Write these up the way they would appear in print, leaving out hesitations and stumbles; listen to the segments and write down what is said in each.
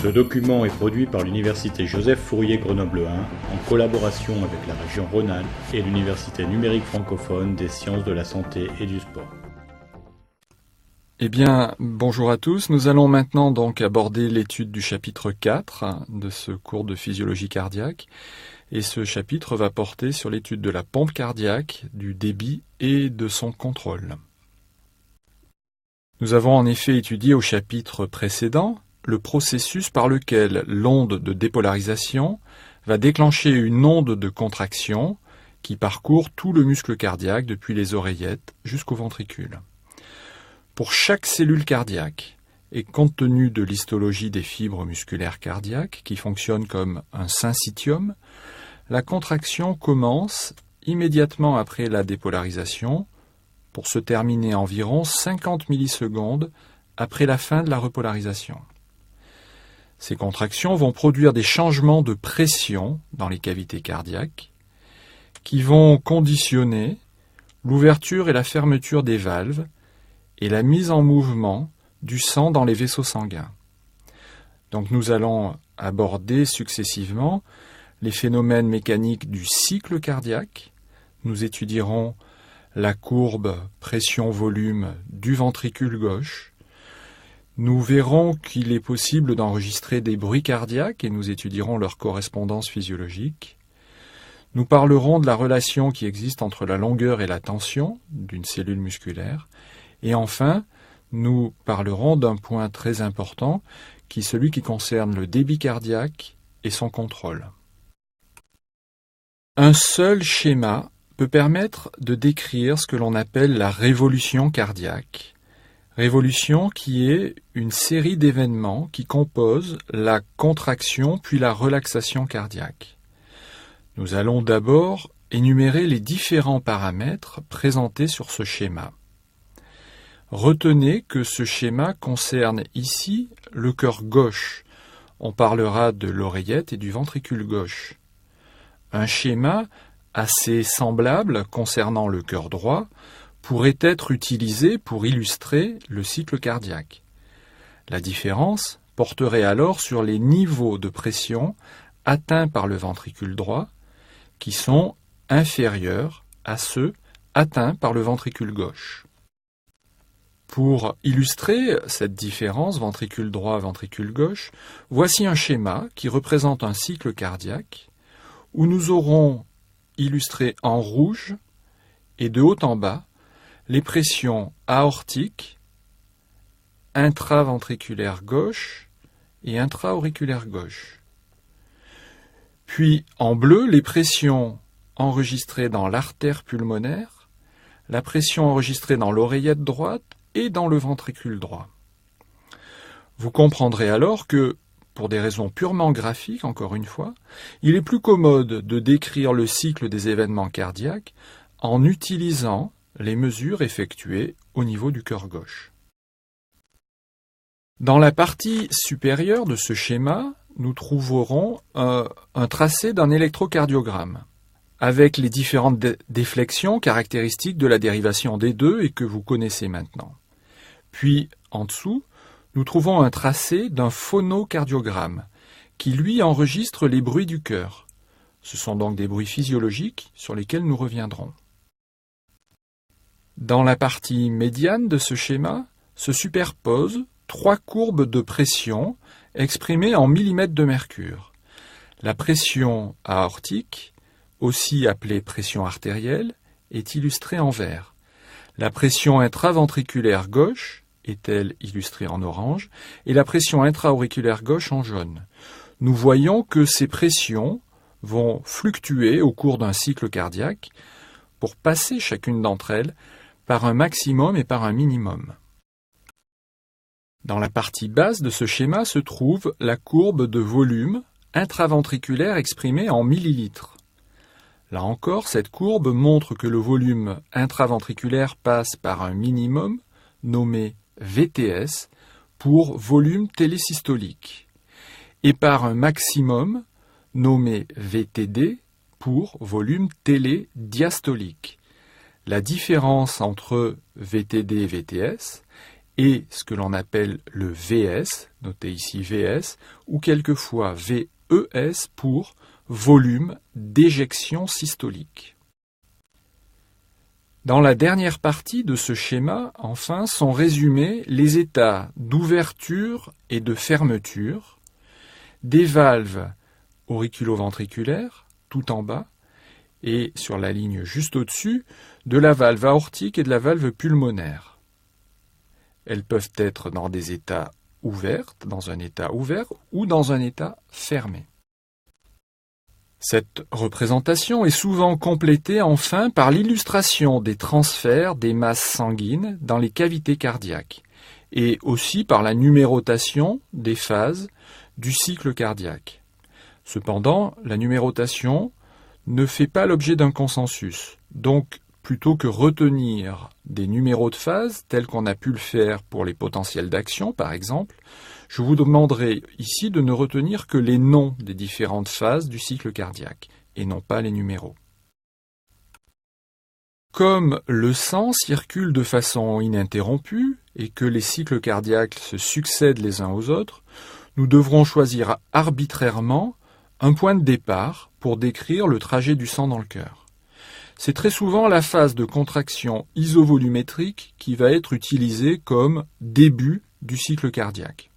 Ce document est produit par l'Université Joseph Fourier Grenoble 1 en collaboration avec la région Rhône-Alpes et l'Université numérique francophone des sciences de la santé et du sport. Eh bien, bonjour à tous. Nous allons maintenant donc aborder l'étude du chapitre 4 de ce cours de physiologie cardiaque. Et ce chapitre va porter sur l'étude de la pompe cardiaque, du débit et de son contrôle. Nous avons en effet étudié au chapitre précédent le processus par lequel l'onde de dépolarisation va déclencher une onde de contraction qui parcourt tout le muscle cardiaque depuis les oreillettes jusqu'au ventricule. Pour chaque cellule cardiaque, et compte tenu de l'histologie des fibres musculaires cardiaques qui fonctionnent comme un syncytium, la contraction commence immédiatement après la dépolarisation pour se terminer environ 50 millisecondes après la fin de la repolarisation. Ces contractions vont produire des changements de pression dans les cavités cardiaques qui vont conditionner l'ouverture et la fermeture des valves et la mise en mouvement du sang dans les vaisseaux sanguins. Donc nous allons aborder successivement les phénomènes mécaniques du cycle cardiaque. Nous étudierons la courbe pression-volume du ventricule gauche. Nous verrons qu'il est possible d'enregistrer des bruits cardiaques et nous étudierons leur correspondance physiologique. Nous parlerons de la relation qui existe entre la longueur et la tension d'une cellule musculaire. Et enfin, nous parlerons d'un point très important qui est celui qui concerne le débit cardiaque et son contrôle. Un seul schéma peut permettre de décrire ce que l'on appelle la révolution cardiaque. Révolution qui est une série d'événements qui composent la contraction puis la relaxation cardiaque. Nous allons d'abord énumérer les différents paramètres présentés sur ce schéma. Retenez que ce schéma concerne ici le cœur gauche. On parlera de l'oreillette et du ventricule gauche. Un schéma assez semblable concernant le cœur droit pourrait être utilisé pour illustrer le cycle cardiaque. La différence porterait alors sur les niveaux de pression atteints par le ventricule droit qui sont inférieurs à ceux atteints par le ventricule gauche. Pour illustrer cette différence ventricule droit-ventricule gauche, voici un schéma qui représente un cycle cardiaque où nous aurons illustré en rouge et de haut en bas les pressions aortiques, intraventriculaire gauche et intra-auriculaire gauche. Puis en bleu, les pressions enregistrées dans l'artère pulmonaire, la pression enregistrée dans l'oreillette droite et dans le ventricule droit. Vous comprendrez alors que, pour des raisons purement graphiques, encore une fois, il est plus commode de décrire le cycle des événements cardiaques en utilisant les mesures effectuées au niveau du cœur gauche. Dans la partie supérieure de ce schéma, nous trouverons un tracé d'un électrocardiogramme avec les différentes déflexions caractéristiques de la dérivation des deux et que vous connaissez maintenant. Puis, en dessous, nous trouvons un tracé d'un phonocardiogramme qui, lui, enregistre les bruits du cœur. Ce sont donc des bruits physiologiques sur lesquels nous reviendrons. Dans la partie médiane de ce schéma se superposent trois courbes de pression exprimées en millimètres de mercure. La pression aortique, aussi appelée pression artérielle, est illustrée en vert. La pression intraventriculaire gauche est-elle illustrée en orange et la pression intra-auriculaire gauche en jaune. Nous voyons que ces pressions vont fluctuer au cours d'un cycle cardiaque pour passer chacune d'entre elles par un maximum et par un minimum. Dans la partie basse de ce schéma se trouve la courbe de volume intraventriculaire exprimée en millilitres. Là encore, cette courbe montre que le volume intraventriculaire passe par un minimum nommé VTS pour volume télésystolique et par un maximum nommé VTD pour volume télédiastolique. La différence entre VTD et VTS et ce que l'on appelle le VS, noté ici VS, ou quelquefois VES pour volume d'éjection systolique. Dans la dernière partie de ce schéma, enfin, sont résumés les états d'ouverture et de fermeture des valves auriculo-ventriculaires, tout en bas, et sur la ligne juste au-dessus, de la valve aortique et de la valve pulmonaire. Elles peuvent être dans des états ouverts, dans un état ouvert, ou dans un état fermé. Cette représentation est souvent complétée enfin par l'illustration des transferts des masses sanguines dans les cavités cardiaques et aussi par la numérotation des phases du cycle cardiaque. Cependant, la numérotation ne fait pas l'objet d'un consensus. Donc, plutôt que retenir des numéros de phase tels qu'on a pu le faire pour les potentiels d'action, par exemple, je vous demanderai ici de ne retenir que les noms des différentes phases du cycle cardiaque, et non pas les numéros. Comme le sang circule de façon ininterrompue et que les cycles cardiaques se succèdent les uns aux autres, nous devrons choisir arbitrairement un point de départ pour décrire le trajet du sang dans le cœur. C'est très souvent la phase de contraction isovolumétrique qui va être utilisée comme début du cycle cardiaque.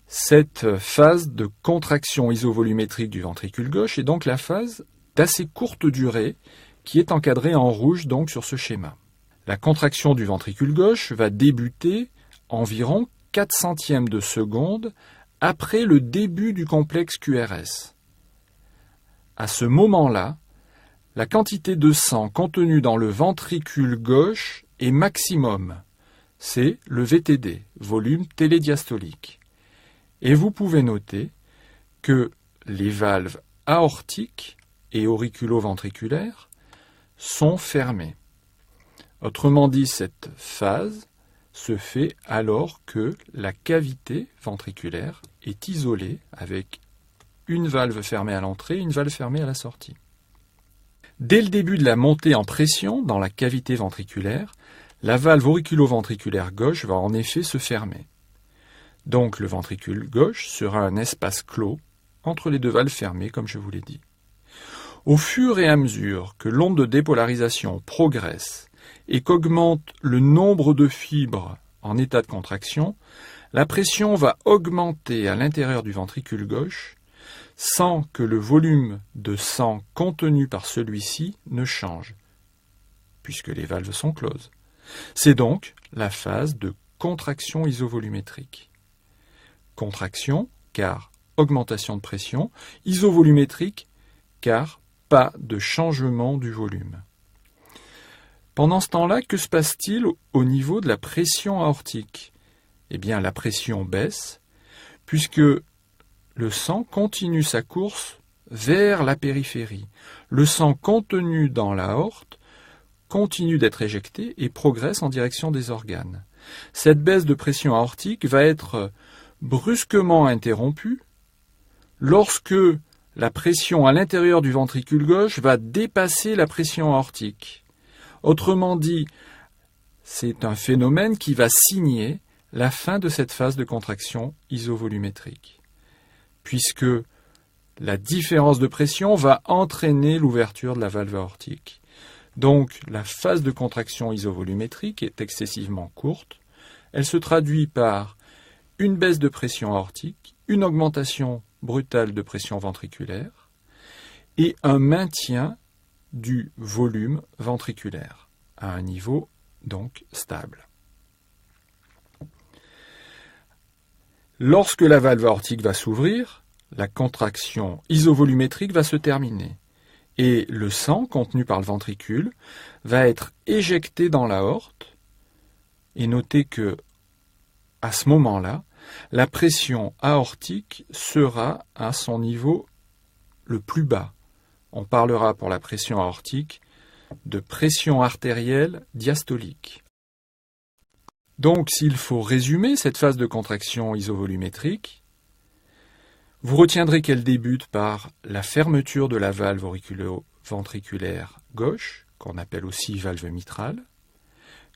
Cette phase de contraction isovolumétrique du ventricule gauche est donc la phase d'assez courte durée qui est encadrée en rouge donc sur ce schéma. La contraction du ventricule gauche va débuter environ 4 centièmes de seconde après le début du complexe QRS. À ce moment-là, la quantité de sang contenue dans le ventricule gauche est maximum. C'est le VTD, volume télédiastolique. Et vous pouvez noter que les valves aortiques et auriculo-ventriculaires sont fermées. Autrement dit, cette phase se fait alors que la cavité ventriculaire est isolée avec une valve fermée à l'entrée et une valve fermée à la sortie. Dès le début de la montée en pression dans la cavité ventriculaire, la valve auriculo-ventriculaire gauche va en effet se fermer. Donc le ventricule gauche sera un espace clos entre les deux valves fermées, comme je vous l'ai dit. Au fur et à mesure que l'onde de dépolarisation progresse et qu'augmente le nombre de fibres en état de contraction, la pression va augmenter à l'intérieur du ventricule gauche sans que le volume de sang contenu par celui-ci ne change, puisque les valves sont closes. C'est donc la phase de contraction isovolumétrique. Contraction, car augmentation de pression, isovolumétrique, car pas de changement du volume. Pendant ce temps-là, que se passe-t-il au niveau de la pression aortique? Eh bien, la pression baisse, puisque le sang continue sa course vers la périphérie. Le sang contenu dans l'aorte continue d'être éjecté et progresse en direction des organes. Cette baisse de pression aortique va être brusquement interrompue lorsque la pression à l'intérieur du ventricule gauche va dépasser la pression aortique. Autrement dit, c'est un phénomène qui va signer la fin de cette phase de contraction isovolumétrique, puisque la différence de pression va entraîner l'ouverture de la valve aortique. Donc la phase de contraction isovolumétrique est excessivement courte. Elle se traduit par une baisse de pression aortique, une augmentation brutale de pression ventriculaire et un maintien du volume ventriculaire à un niveau donc stable. Lorsque la valve aortique va s'ouvrir, la contraction isovolumétrique va se terminer et le sang contenu par le ventricule va être éjecté dans l'aorte. Et notez que, à ce moment-là, la pression aortique sera à son niveau le plus bas. On parlera pour la pression aortique de pression artérielle diastolique. Donc, s'il faut résumer cette phase de contraction isovolumétrique, vous retiendrez qu'elle débute par la fermeture de la valve auriculo-ventriculaire gauche, qu'on appelle aussi valve mitrale,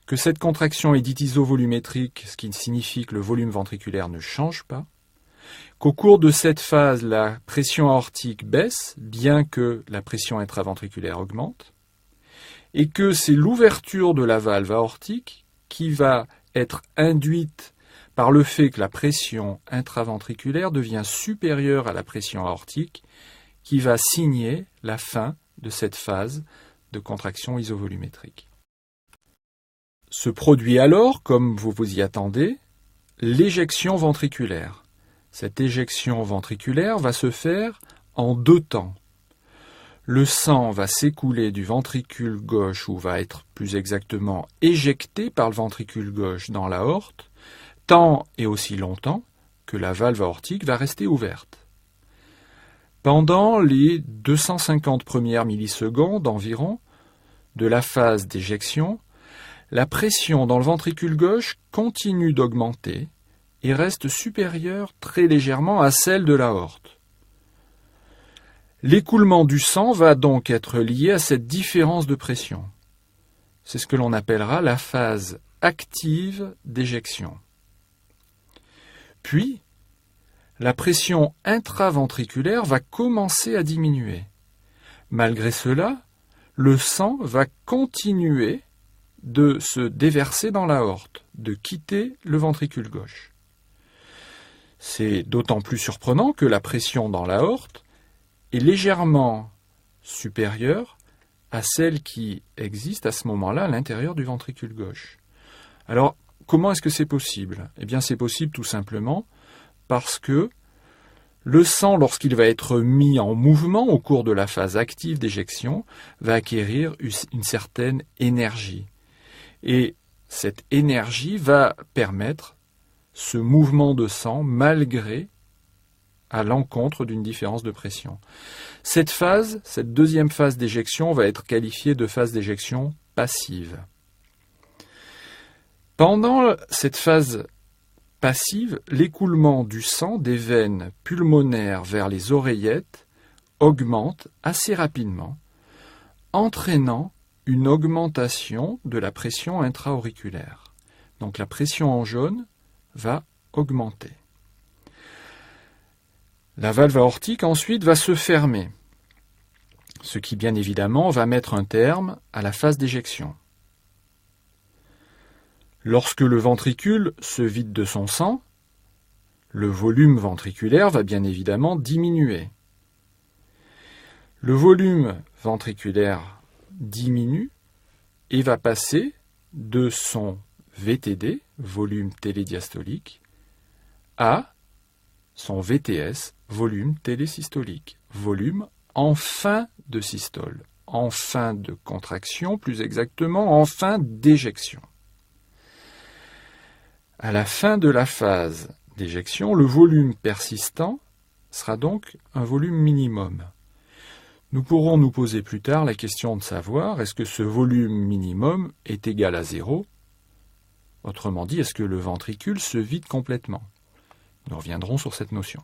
que cette contraction est dite isovolumétrique, ce qui signifie que le volume ventriculaire ne change pas, qu'au cours de cette phase, la pression aortique baisse, bien que la pression intraventriculaire augmente, et que c'est l'ouverture de la valve aortique qui va être induite par le fait que la pression intraventriculaire devient supérieure à la pression aortique, qui va signer la fin de cette phase de contraction isovolumétrique. Se produit alors, comme vous vous y attendez, l'éjection ventriculaire. Cette éjection ventriculaire va se faire en 2 temps. Le sang va s'écouler du ventricule gauche, ou va être plus exactement éjecté par le ventricule gauche dans l'aorte, tant et aussi longtemps que la valve aortique va rester ouverte. Pendant les 250 premières millisecondes environ de la phase d'éjection, la pression dans le ventricule gauche continue d'augmenter et reste supérieure très légèrement à celle de l'aorte. L'écoulement du sang va donc être lié à cette différence de pression. C'est ce que l'on appellera la phase active d'éjection. Puis, la pression intraventriculaire va commencer à diminuer. Malgré cela, le sang va continuer de se déverser dans l'aorte, de quitter le ventricule gauche. C'est d'autant plus surprenant que la pression dans l'aorte est légèrement supérieure à celle qui existe à ce moment-là à l'intérieur du ventricule gauche. Alors, comment est-ce que c'est possible? Eh bien, c'est possible tout simplement parce que le sang, lorsqu'il va être mis en mouvement au cours de la phase active d'éjection, va acquérir une certaine énergie. Et cette énergie va permettre ce mouvement de sang malgré à l'encontre d'une différence de pression. Cette deuxième phase d'éjection va être qualifiée de phase d'éjection passive. Pendant cette phase passive, l'écoulement du sang des veines pulmonaires vers les oreillettes augmente assez rapidement, entraînant une augmentation de la pression intra-auriculaire. Donc la pression en jaune va augmenter. La valve aortique ensuite va se fermer, ce qui bien évidemment va mettre un terme à la phase d'éjection. Lorsque le ventricule se vide de son sang, le volume ventriculaire va bien évidemment diminuer. Le volume ventriculaire diminue et va passer de son VTD, volume télédiastolique, à son VTS, volume télésystolique, volume en fin de systole, en fin de contraction, plus exactement en fin d'éjection. À la fin de la phase d'éjection, le volume persistant sera donc un volume minimum. Nous pourrons nous poser plus tard la question de savoir est-ce que ce volume minimum est égal à 0 ? Autrement dit, est-ce que le ventricule se vide complètement ? Nous reviendrons sur cette notion.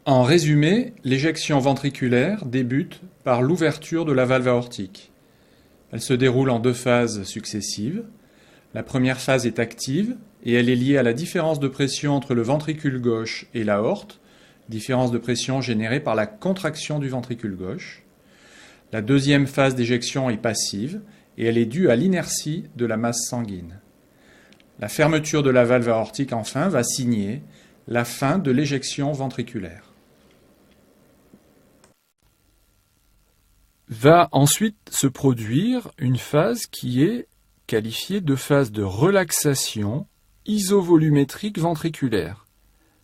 En résumé, l'éjection ventriculaire débute par l'ouverture de la valve aortique. Elle se déroule en 2 phases successives. La première phase est active et elle est liée à la différence de pression entre le ventricule gauche et l'aorte, différence de pression générée par la contraction du ventricule gauche. La deuxième phase d'éjection est passive et elle est due à l'inertie de la masse sanguine. La fermeture de la valve aortique enfin va signer la fin de l'éjection ventriculaire. Va ensuite se produire une phase qui est qualifiée de phase de relaxation isovolumétrique ventriculaire.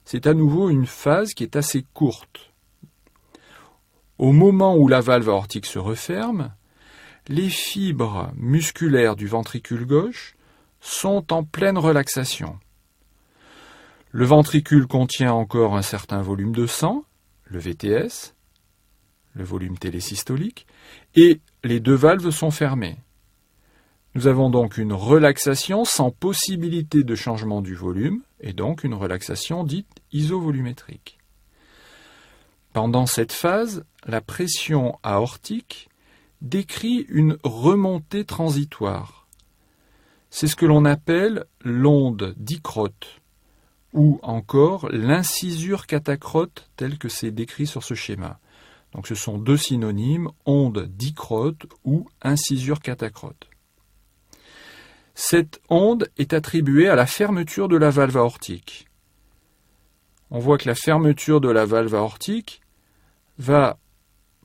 C'est à nouveau une phase qui est assez courte. Au moment où la valve aortique se referme, les fibres musculaires du ventricule gauche sont en pleine relaxation. Le ventricule contient encore un certain volume de sang, le VTS, le volume télésystolique, et les 2 valves sont fermées. Nous avons donc une relaxation sans possibilité de changement du volume, et donc une relaxation dite isovolumétrique. Pendant cette phase, la pression aortique décrit une remontée transitoire. C'est ce que l'on appelle l'onde dicrote, ou encore l'incisure catacrote, tel que c'est décrit sur ce schéma. Donc ce sont deux synonymes, onde dicrote ou incisure catacrote. Cette onde est attribuée à la fermeture de la valve aortique. On voit que la fermeture de la valve aortique va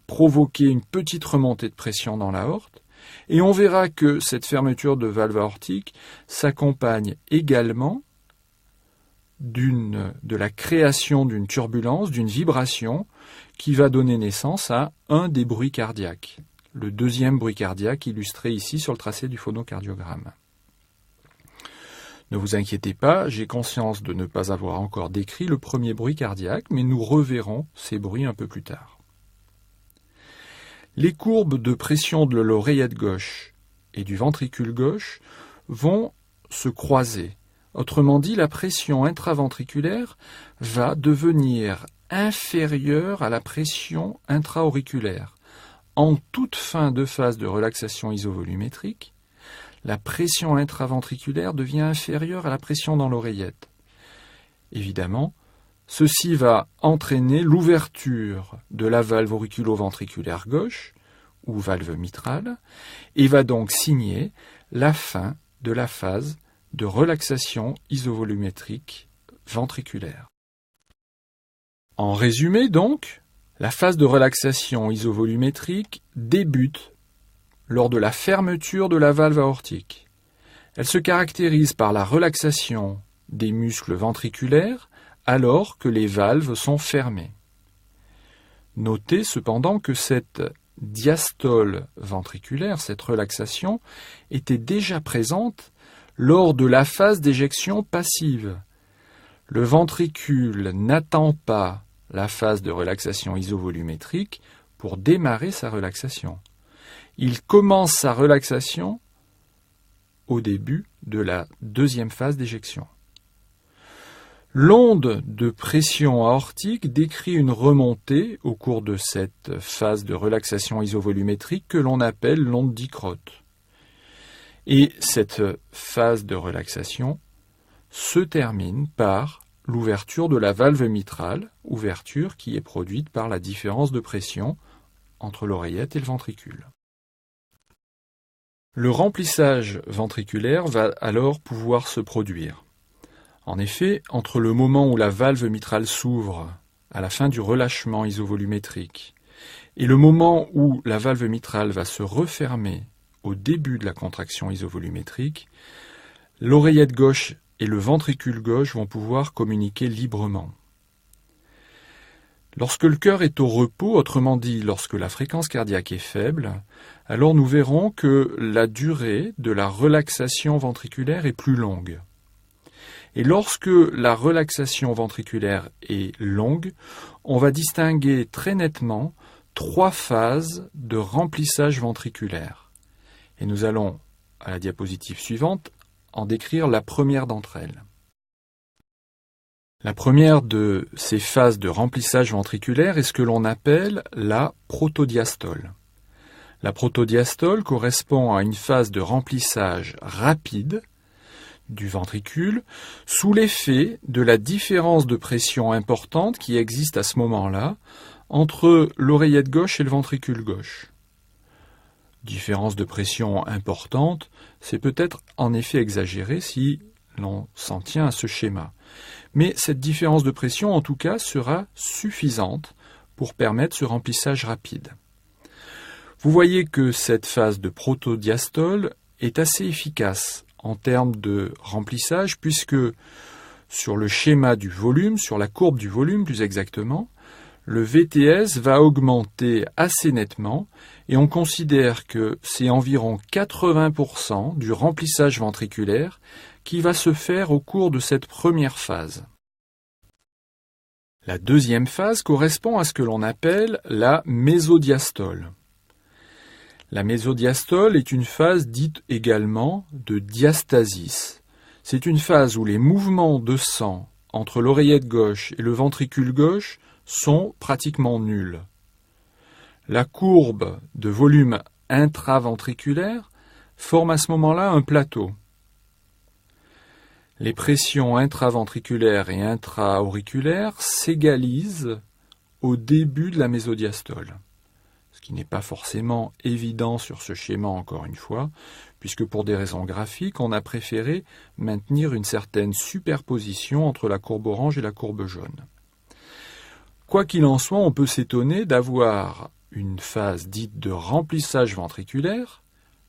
provoquer une petite remontée de pression dans l'aorte, et on verra que cette fermeture de valve aortique s'accompagne également de la création d'une turbulence, d'une vibration, qui va donner naissance à un des bruits cardiaques, le deuxième bruit cardiaque illustré ici sur le tracé du phonocardiogramme. Ne vous inquiétez pas, j'ai conscience de ne pas avoir encore décrit le premier bruit cardiaque, mais nous reverrons ces bruits un peu plus tard. Les courbes de pression de l'oreillette gauche et du ventricule gauche vont se croiser. Autrement dit, la pression intraventriculaire va devenir inférieure à la pression intra-auriculaire. En toute fin de phase de relaxation isovolumétrique, la pression intraventriculaire devient inférieure à la pression dans l'oreillette. Évidemment, ceci va entraîner l'ouverture de la valve auriculo-ventriculaire gauche, ou valve mitrale, et va donc signer la fin de la phase de relaxation isovolumétrique ventriculaire. En résumé donc, la phase de relaxation isovolumétrique débute lors de la fermeture de la valve aortique. Elle se caractérise par la relaxation des muscles ventriculaires alors que les valves sont fermées. Notez cependant que cette diastole ventriculaire, cette relaxation, était déjà présente lors de la phase d'éjection passive. Le ventricule n'attend pas la phase de relaxation isovolumétrique pour démarrer sa relaxation. Il commence sa relaxation au début de la deuxième phase d'éjection. L'onde de pression aortique décrit une remontée au cours de cette phase de relaxation isovolumétrique que l'on appelle l'onde dicrote. Et cette phase de relaxation se termine par l'ouverture de la valve mitrale, ouverture qui est produite par la différence de pression entre l'oreillette et le ventricule. Le remplissage ventriculaire va alors pouvoir se produire. En effet, entre le moment où la valve mitrale s'ouvre, à la fin du relâchement isovolumétrique, et le moment où la valve mitrale va se refermer au début de la contraction isovolumétrique, l'oreillette gauche et le ventricule gauche vont pouvoir communiquer librement. Lorsque le cœur est au repos, autrement dit lorsque la fréquence cardiaque est faible, alors nous verrons que la durée de la relaxation ventriculaire est plus longue. Et lorsque la relaxation ventriculaire est longue, on va distinguer très nettement 3 phases de remplissage ventriculaire. Et nous allons, à la diapositive suivante, en décrire la première d'entre elles. La première de ces phases de remplissage ventriculaire est ce que l'on appelle la protodiastole. La protodiastole correspond à une phase de remplissage rapide du ventricule sous l'effet de la différence de pression importante qui existe à ce moment-là entre l'oreillette gauche et le ventricule gauche. Différence de pression importante, c'est peut-être en effet exagéré si l'on s'en tient à ce schéma. Mais cette différence de pression, en tout cas, sera suffisante pour permettre ce remplissage rapide. Vous voyez que cette phase de protodiastole est assez efficace en termes de remplissage, puisque sur le schéma du volume, sur la courbe du volume plus exactement, le VTS va augmenter assez nettement et on considère que c'est environ 80% du remplissage ventriculaire qui va se faire au cours de cette première phase. La deuxième phase correspond à ce que l'on appelle la mésodiastole. La mésodiastole est une phase dite également de diastasis. C'est une phase où les mouvements de sang entre l'oreillette gauche et le ventricule gauche sont pratiquement nuls. La courbe de volume intraventriculaires forment à ce moment-là un plateau. Les pressions intraventriculaires et intra-auriculaires s'égalisent au début de la mésodiastole, ce qui n'est pas forcément évident sur ce schéma encore une fois, puisque pour des raisons graphiques, on a préféré maintenir une certaine superposition entre la courbe orange et la courbe jaune. Quoi qu'il en soit, on peut s'étonner d'avoir une phase dite de remplissage ventriculaire,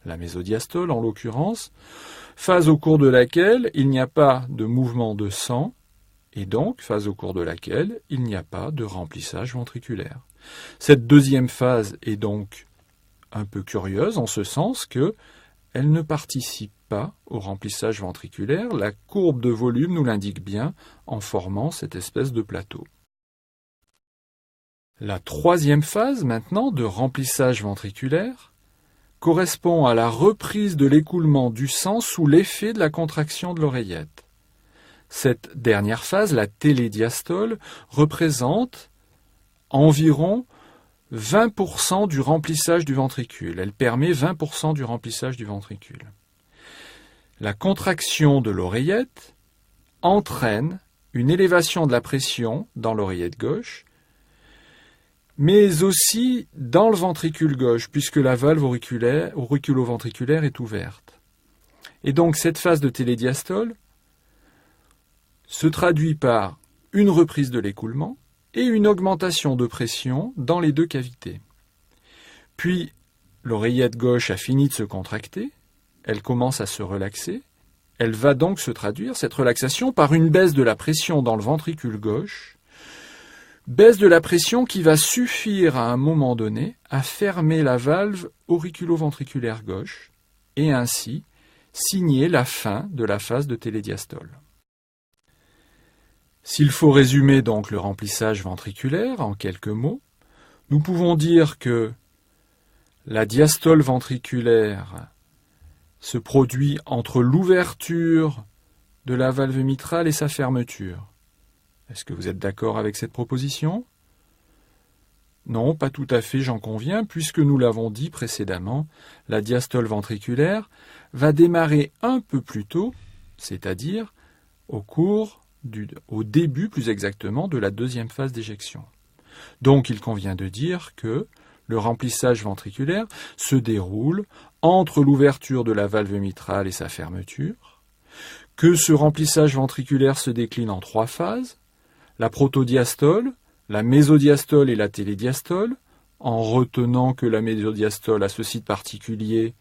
la mésodiastole en l'occurrence, phase au cours de laquelle il n'y a pas de mouvement de sang, et donc phase au cours de laquelle il n'y a pas de remplissage ventriculaire. Cette deuxième phase est donc un peu curieuse en ce sens que elle ne participe pas au remplissage ventriculaire. La courbe de volume nous l'indique bien en formant cette espèce de plateau. La troisième phase maintenant de remplissage ventriculaire correspond à la reprise de l'écoulement du sang sous l'effet de la contraction de l'oreillette. Cette dernière phase, la télédiastole, représente environ 20% du remplissage du ventricule. Elle permet 20% du remplissage du ventricule. La contraction de l'oreillette entraîne une élévation de la pression dans l'oreillette gauche, mais aussi dans le ventricule gauche, puisque la valve auriculo-ventriculaire est ouverte. Et donc cette phase de télédiastole se traduit par une reprise de l'écoulement et une augmentation de pression dans les deux cavités. Puis, l'oreillette gauche a fini de se contracter, elle commence à se relaxer, elle va donc se traduire, cette relaxation, par une baisse de la pression dans le ventricule gauche, baisse de la pression qui va suffire à un moment donné à fermer la valve auriculo-ventriculaire gauche et ainsi signer la fin de la phase de télédiastole. S'il faut résumer donc le remplissage ventriculaire en quelques mots, nous pouvons dire que la diastole ventriculaire se produit entre l'ouverture de la valve mitrale et sa fermeture. Est-ce que vous êtes d'accord avec cette proposition ? Non, pas tout à fait, j'en conviens, puisque nous l'avons dit précédemment, la diastole ventriculaire va démarrer un peu plus tôt, c'est-à-dire au début plus exactement de la deuxième phase d'éjection. Donc il convient de dire que le remplissage ventriculaire se déroule entre l'ouverture de la valve mitrale et sa fermeture, que ce remplissage ventriculaire se décline en trois phases, la protodiastole, la mésodiastole et la télédiastole, en retenant que la mésodiastole a ce site particulier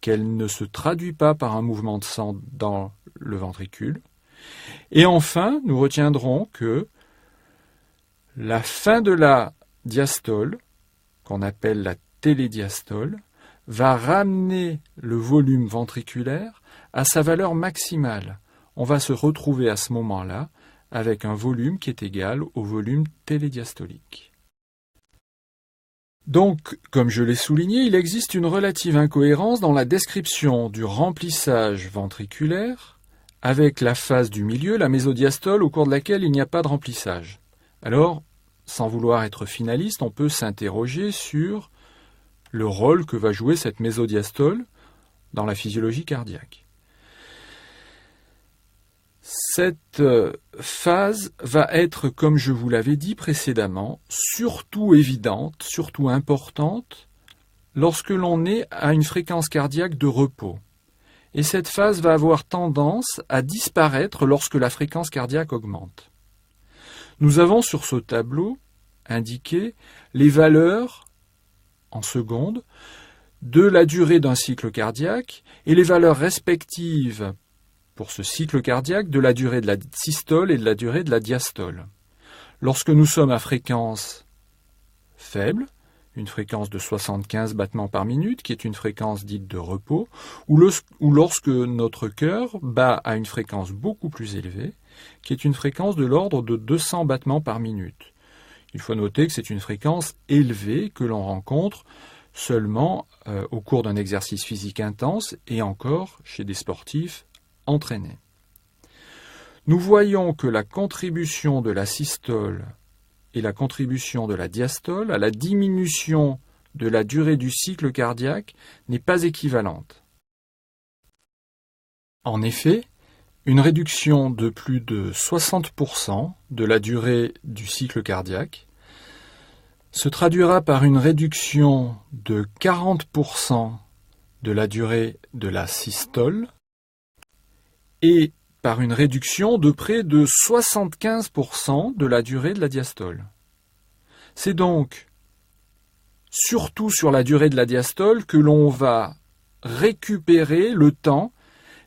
qu'elle ne se traduit pas par un mouvement de sang dans le ventricule. Et enfin, nous retiendrons que la fin de la diastole, qu'on appelle la télédiastole, va ramener le volume ventriculaire à sa valeur maximale. On va se retrouver à ce moment-là avec un volume qui est égal au volume télédiastolique. Donc, comme je l'ai souligné, il existe une relative incohérence dans la description du remplissage ventriculaire avec la phase du milieu, la mésodiastole, au cours de laquelle il n'y a pas de remplissage. Alors, sans vouloir être finaliste, on peut s'interroger sur le rôle que va jouer cette mésodiastole dans la physiologie cardiaque. Cette phase va être, comme je vous l'avais dit précédemment, surtout évidente, surtout importante, lorsque l'on est à une fréquence cardiaque de repos. Et cette phase va avoir tendance à disparaître lorsque la fréquence cardiaque augmente. Nous avons sur ce tableau indiqué les valeurs en secondes de la durée d'un cycle cardiaque et les valeurs respectives pour ce cycle cardiaque de la durée de la systole et de la durée de la diastole. Lorsque nous sommes à fréquence faible, une fréquence de 75 battements par minute, qui est une fréquence dite de repos, ou lorsque notre cœur bat à une fréquence beaucoup plus élevée, qui est une fréquence de l'ordre de 200 battements par minute. Il faut noter que c'est une fréquence élevée que l'on rencontre seulement au cours d'un exercice physique intense et encore chez des sportifs entraînés. Nous voyons que la contribution de la systole et la contribution de la diastole à la diminution de la durée du cycle cardiaque n'est pas équivalente. En effet, une réduction de plus de 60% de la durée du cycle cardiaque se traduira par une réduction de 40% de la durée de la systole et par une réduction de près de 75% de la durée de la diastole. C'est donc surtout sur la durée de la diastole que l'on va récupérer le temps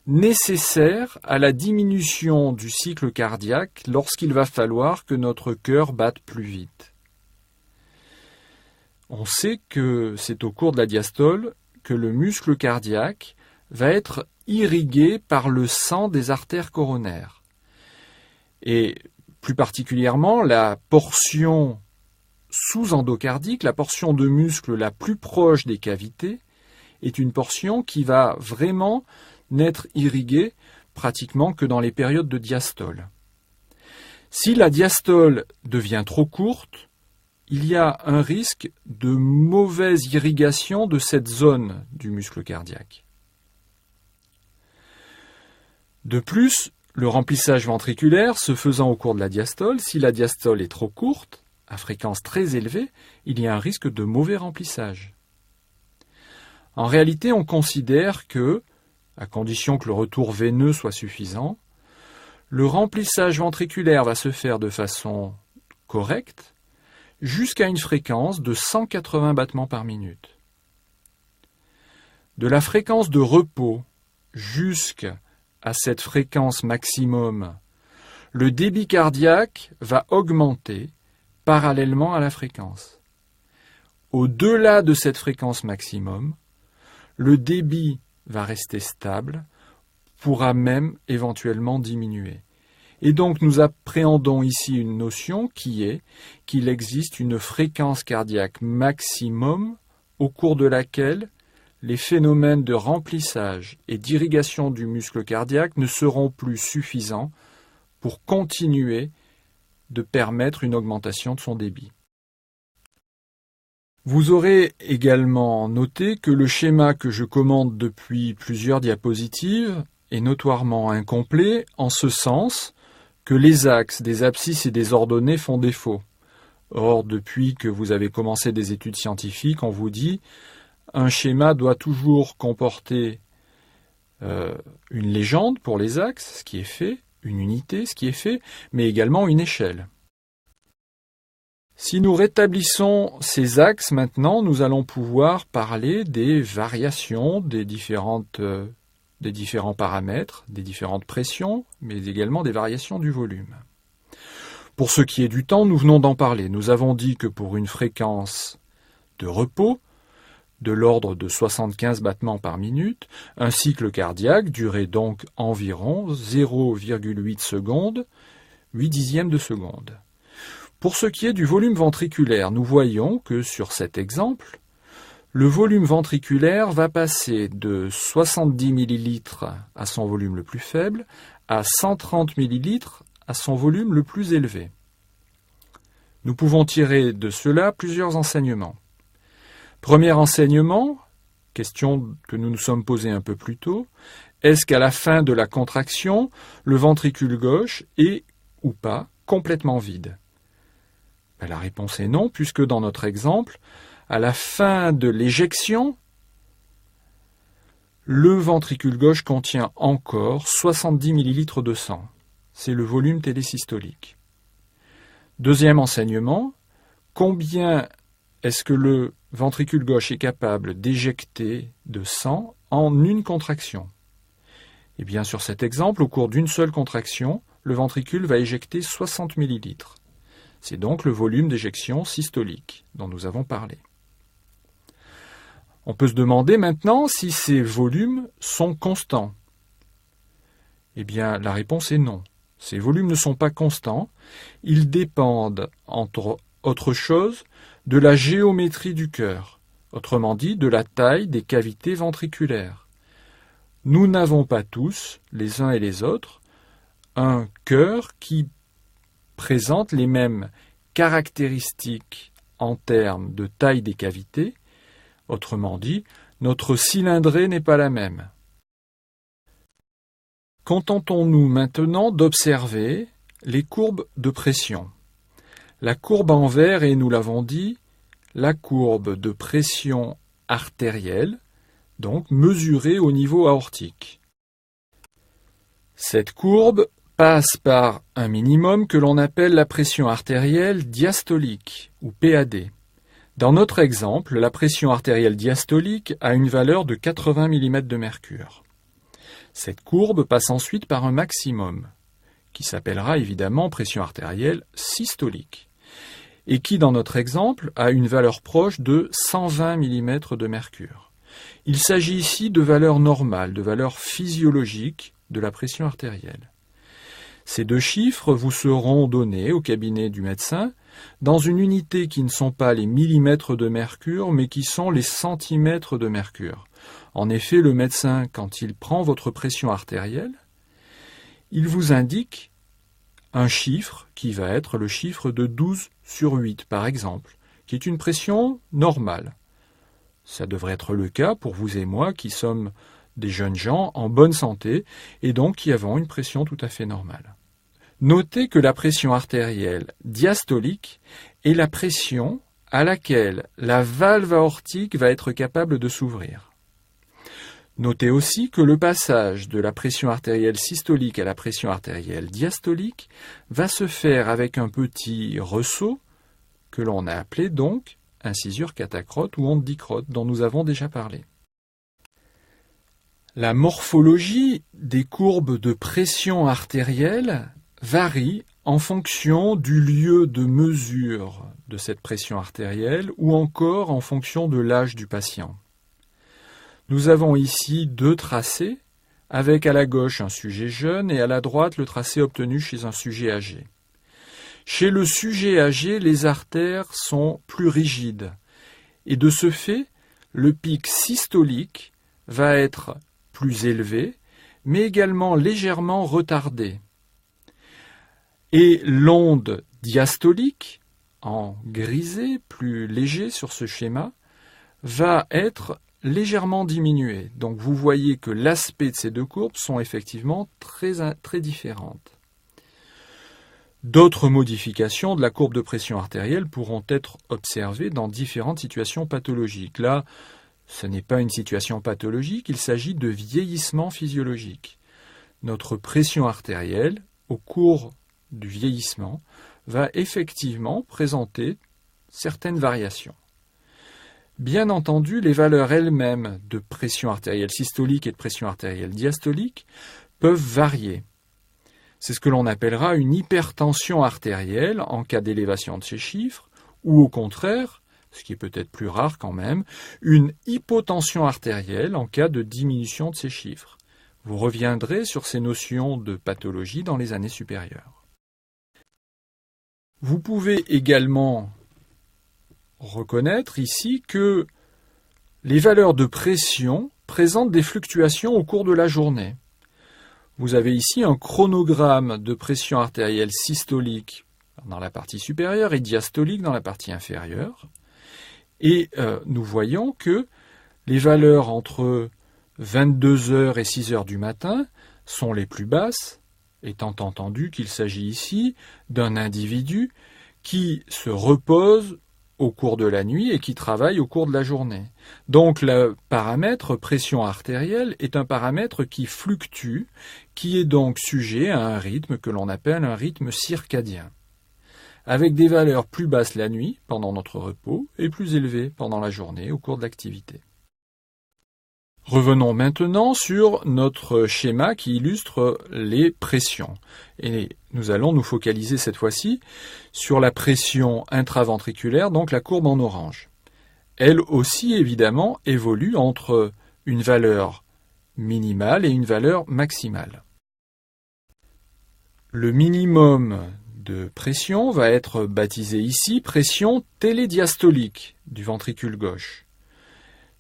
nécessaire à la diminution du cycle cardiaque lorsqu'il va falloir que notre cœur batte plus vite. On sait que c'est au cours de la diastole que le muscle cardiaque va être irrigué par le sang des artères coronaires. Et plus particulièrement, la portion sous-endocardique, la portion de muscle la plus proche des cavités, est une portion qui va vraiment n'être irriguée pratiquement que dans les périodes de diastole. Si la diastole devient trop courte, il y a un risque de mauvaise irrigation de cette zone du muscle cardiaque. De plus, le remplissage ventriculaire se faisant au cours de la diastole, si la diastole est trop courte, à fréquence très élevée, il y a un risque de mauvais remplissage. En réalité, on considère que, à condition que le retour veineux soit suffisant, le remplissage ventriculaire va se faire de façon correcte jusqu'à une fréquence de 180 battements par minute. De la fréquence de repos jusqu'à cette fréquence maximum, le débit cardiaque va augmenter parallèlement à la fréquence. Au-delà de cette fréquence maximum, le débit va rester stable, pourra même éventuellement diminuer. Et donc nous appréhendons ici une notion qui est qu'il existe une fréquence cardiaque maximum au cours de laquelle les phénomènes de remplissage et d'irrigation du muscle cardiaque ne seront plus suffisants pour continuer de permettre une augmentation de son débit. Vous aurez également noté que le schéma que je commente depuis plusieurs diapositives est notoirement incomplet en ce sens que les axes des abscisses et des ordonnées font défaut. Or, depuis que vous avez commencé des études scientifiques, on vous dit un schéma doit toujours comporter une légende pour les axes, ce qui est fait, une unité, ce qui est fait, mais également une échelle. Si nous rétablissons ces axes maintenant, nous allons pouvoir parler des variations des différents paramètres, des différentes pressions, mais également des variations du volume. Pour ce qui est du temps, nous venons d'en parler. Nous avons dit que pour une fréquence de repos, de l'ordre de 75 battements par minute, un cycle cardiaque durait donc environ 0,8 secondes, 8 dixièmes de seconde. Pour ce qui est du volume ventriculaire, nous voyons que sur cet exemple, le volume ventriculaire va passer de 70 ml à son volume le plus faible à 130 ml à son volume le plus élevé. Nous pouvons tirer de cela plusieurs enseignements. Premier enseignement, question que nous nous sommes posée un peu plus tôt, est-ce qu'à la fin de la contraction, le ventricule gauche est ou pas complètement vide? La réponse est non, puisque dans notre exemple, à la fin de l'éjection, le ventricule gauche contient encore 70 ml de sang. C'est le volume télésystolique. Deuxième enseignement, combien est-ce que le ventricule gauche est capable d'éjecter de sang en une contraction? Eh bien, sur cet exemple, au cours d'une seule contraction, le ventricule va éjecter 60 ml. C'est donc le volume d'éjection systolique dont nous avons parlé. On peut se demander maintenant si ces volumes sont constants. Eh bien, la réponse est non. Ces volumes ne sont pas constants. Ils dépendent, entre autres choses, de la géométrie du cœur, autrement dit de la taille des cavités ventriculaires. Nous n'avons pas tous, les uns et les autres, un cœur qui présente les mêmes caractéristiques en termes de taille des cavités Autrement dit, notre cylindrée n'est pas la même. Contentons-nous maintenant d'observer les courbes de pression. La courbe en vert est, nous l'avons dit, la courbe de pression artérielle, donc mesurée au niveau aortique. Cette courbe passe par un minimum que l'on appelle la pression artérielle diastolique, ou PAD. Dans notre exemple, la pression artérielle diastolique a une valeur de 80 mm de mercure. Cette courbe passe ensuite par un maximum, qui s'appellera évidemment pression artérielle systolique, et qui, dans notre exemple, a une valeur proche de 120 mm de mercure. Il s'agit ici de valeurs normales, de valeurs physiologiques de la pression artérielle. Ces deux chiffres vous seront donnés au cabinet du médecin dans une unité qui ne sont pas les millimètres de mercure, mais qui sont les centimètres de mercure. En effet, le médecin, quand il prend votre pression artérielle, il vous indique un chiffre qui va être le chiffre de 12/8, par exemple, qui est une pression normale. Ça devrait être le cas pour vous et moi qui sommes des jeunes gens en bonne santé et donc qui avons une pression tout à fait normale. Notez que la pression artérielle diastolique est la pression à laquelle la valve aortique va être capable de s'ouvrir. Notez aussi que le passage de la pression artérielle systolique à la pression artérielle diastolique va se faire avec un petit ressaut que l'on a appelé donc incisure catacrote ou onde dicrote dont nous avons déjà parlé. La morphologie des courbes de pression artérielle varie en fonction du lieu de mesure de cette pression artérielle ou encore en fonction de l'âge du patient. Nous avons ici deux tracés, avec à la gauche un sujet jeune et à la droite le tracé obtenu chez un sujet âgé. Chez le sujet âgé, les artères sont plus rigides et de ce fait, le pic systolique va être plus élevé, mais également légèrement retardé. Et l'onde diastolique, en grisé, plus léger sur ce schéma, va être légèrement diminuée. Donc vous voyez que l'aspect de ces deux courbes sont effectivement très différentes. D'autres modifications de la courbe de pression artérielle pourront être observées dans différentes situations pathologiques. Là, ce n'est pas une situation pathologique, il s'agit de vieillissement physiologique. Notre pression artérielle, au cours du vieillissement, va effectivement présenter certaines variations. Bien entendu, les valeurs elles-mêmes de pression artérielle systolique et de pression artérielle diastolique peuvent varier. C'est ce que l'on appellera une hypertension artérielle en cas d'élévation de ces chiffres, ou au contraire, ce qui est peut-être plus rare quand même, une hypotension artérielle en cas de diminution de ces chiffres. Vous reviendrez sur ces notions de pathologie dans les années supérieures. Vous pouvez également reconnaître ici que les valeurs de pression présentent des fluctuations au cours de la journée. Vous avez ici un chronogramme de pression artérielle systolique dans la partie supérieure et diastolique dans la partie inférieure. Et nous voyons que les valeurs entre 22h et 6h du matin sont les plus basses, étant entendu qu'il s'agit ici d'un individu qui se repose au cours de la nuit et qui travaille au cours de la journée. Donc le paramètre pression artérielle est un paramètre qui fluctue, qui est donc sujet à un rythme que l'on appelle un rythme circadien, avec des valeurs plus basses la nuit, pendant notre repos, et plus élevées pendant la journée, au cours de l'activité. Revenons maintenant sur notre schéma qui illustre les pressions. Et nous allons nous focaliser cette fois-ci sur la pression intraventriculaire, donc la courbe en orange. Elle aussi, évidemment, évolue entre une valeur minimale et une valeur maximale. Le minimum de pression va être baptisé ici pression télédiastolique du ventricule gauche.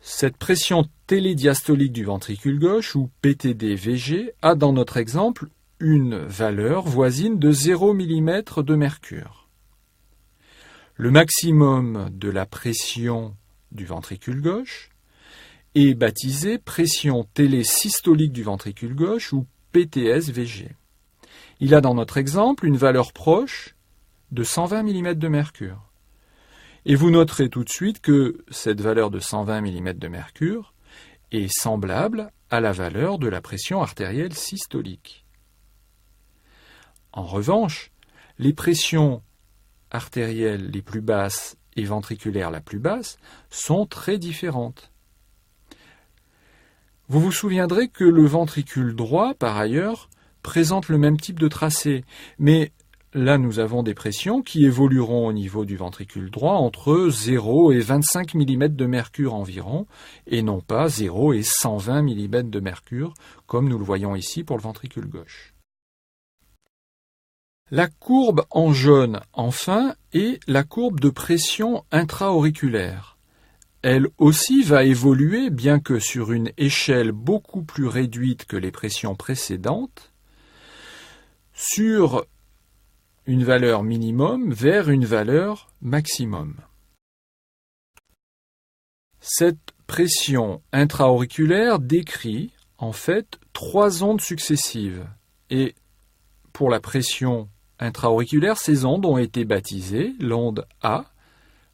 Cette pression télédiastolique du ventricule gauche, ou PTD-VG, a dans notre exemple une valeur voisine de 0 mm de mercure. Le maximum de la pression du ventricule gauche est baptisée pression télésystolique du ventricule gauche ou PTS-VG. Il a dans notre exemple une valeur proche de 120 mm de mercure. Et vous noterez tout de suite que cette valeur de 120 mm de mercure est semblable à la valeur de la pression artérielle systolique. En revanche, les pressions artérielles les plus basses et ventriculaires la plus basse sont très différentes. Vous vous souviendrez que le ventricule droit, par ailleurs, présente le même type de tracé, mais là nous avons des pressions qui évolueront au niveau du ventricule droit entre 0 et 25 mm de mercure environ, et non pas 0 et 120 mm de mercure, comme nous le voyons ici pour le ventricule gauche. La courbe en jaune, enfin, est la courbe de pression intra-auriculaire. Elle aussi va évoluer, bien que sur une échelle beaucoup plus réduite que les pressions précédentes, sur une valeur minimum vers une valeur maximum. Cette pression intra-auriculaire décrit en fait 3 ondes successives, et pour la pression intra-auriculaire, ces ondes ont été baptisées l'onde A,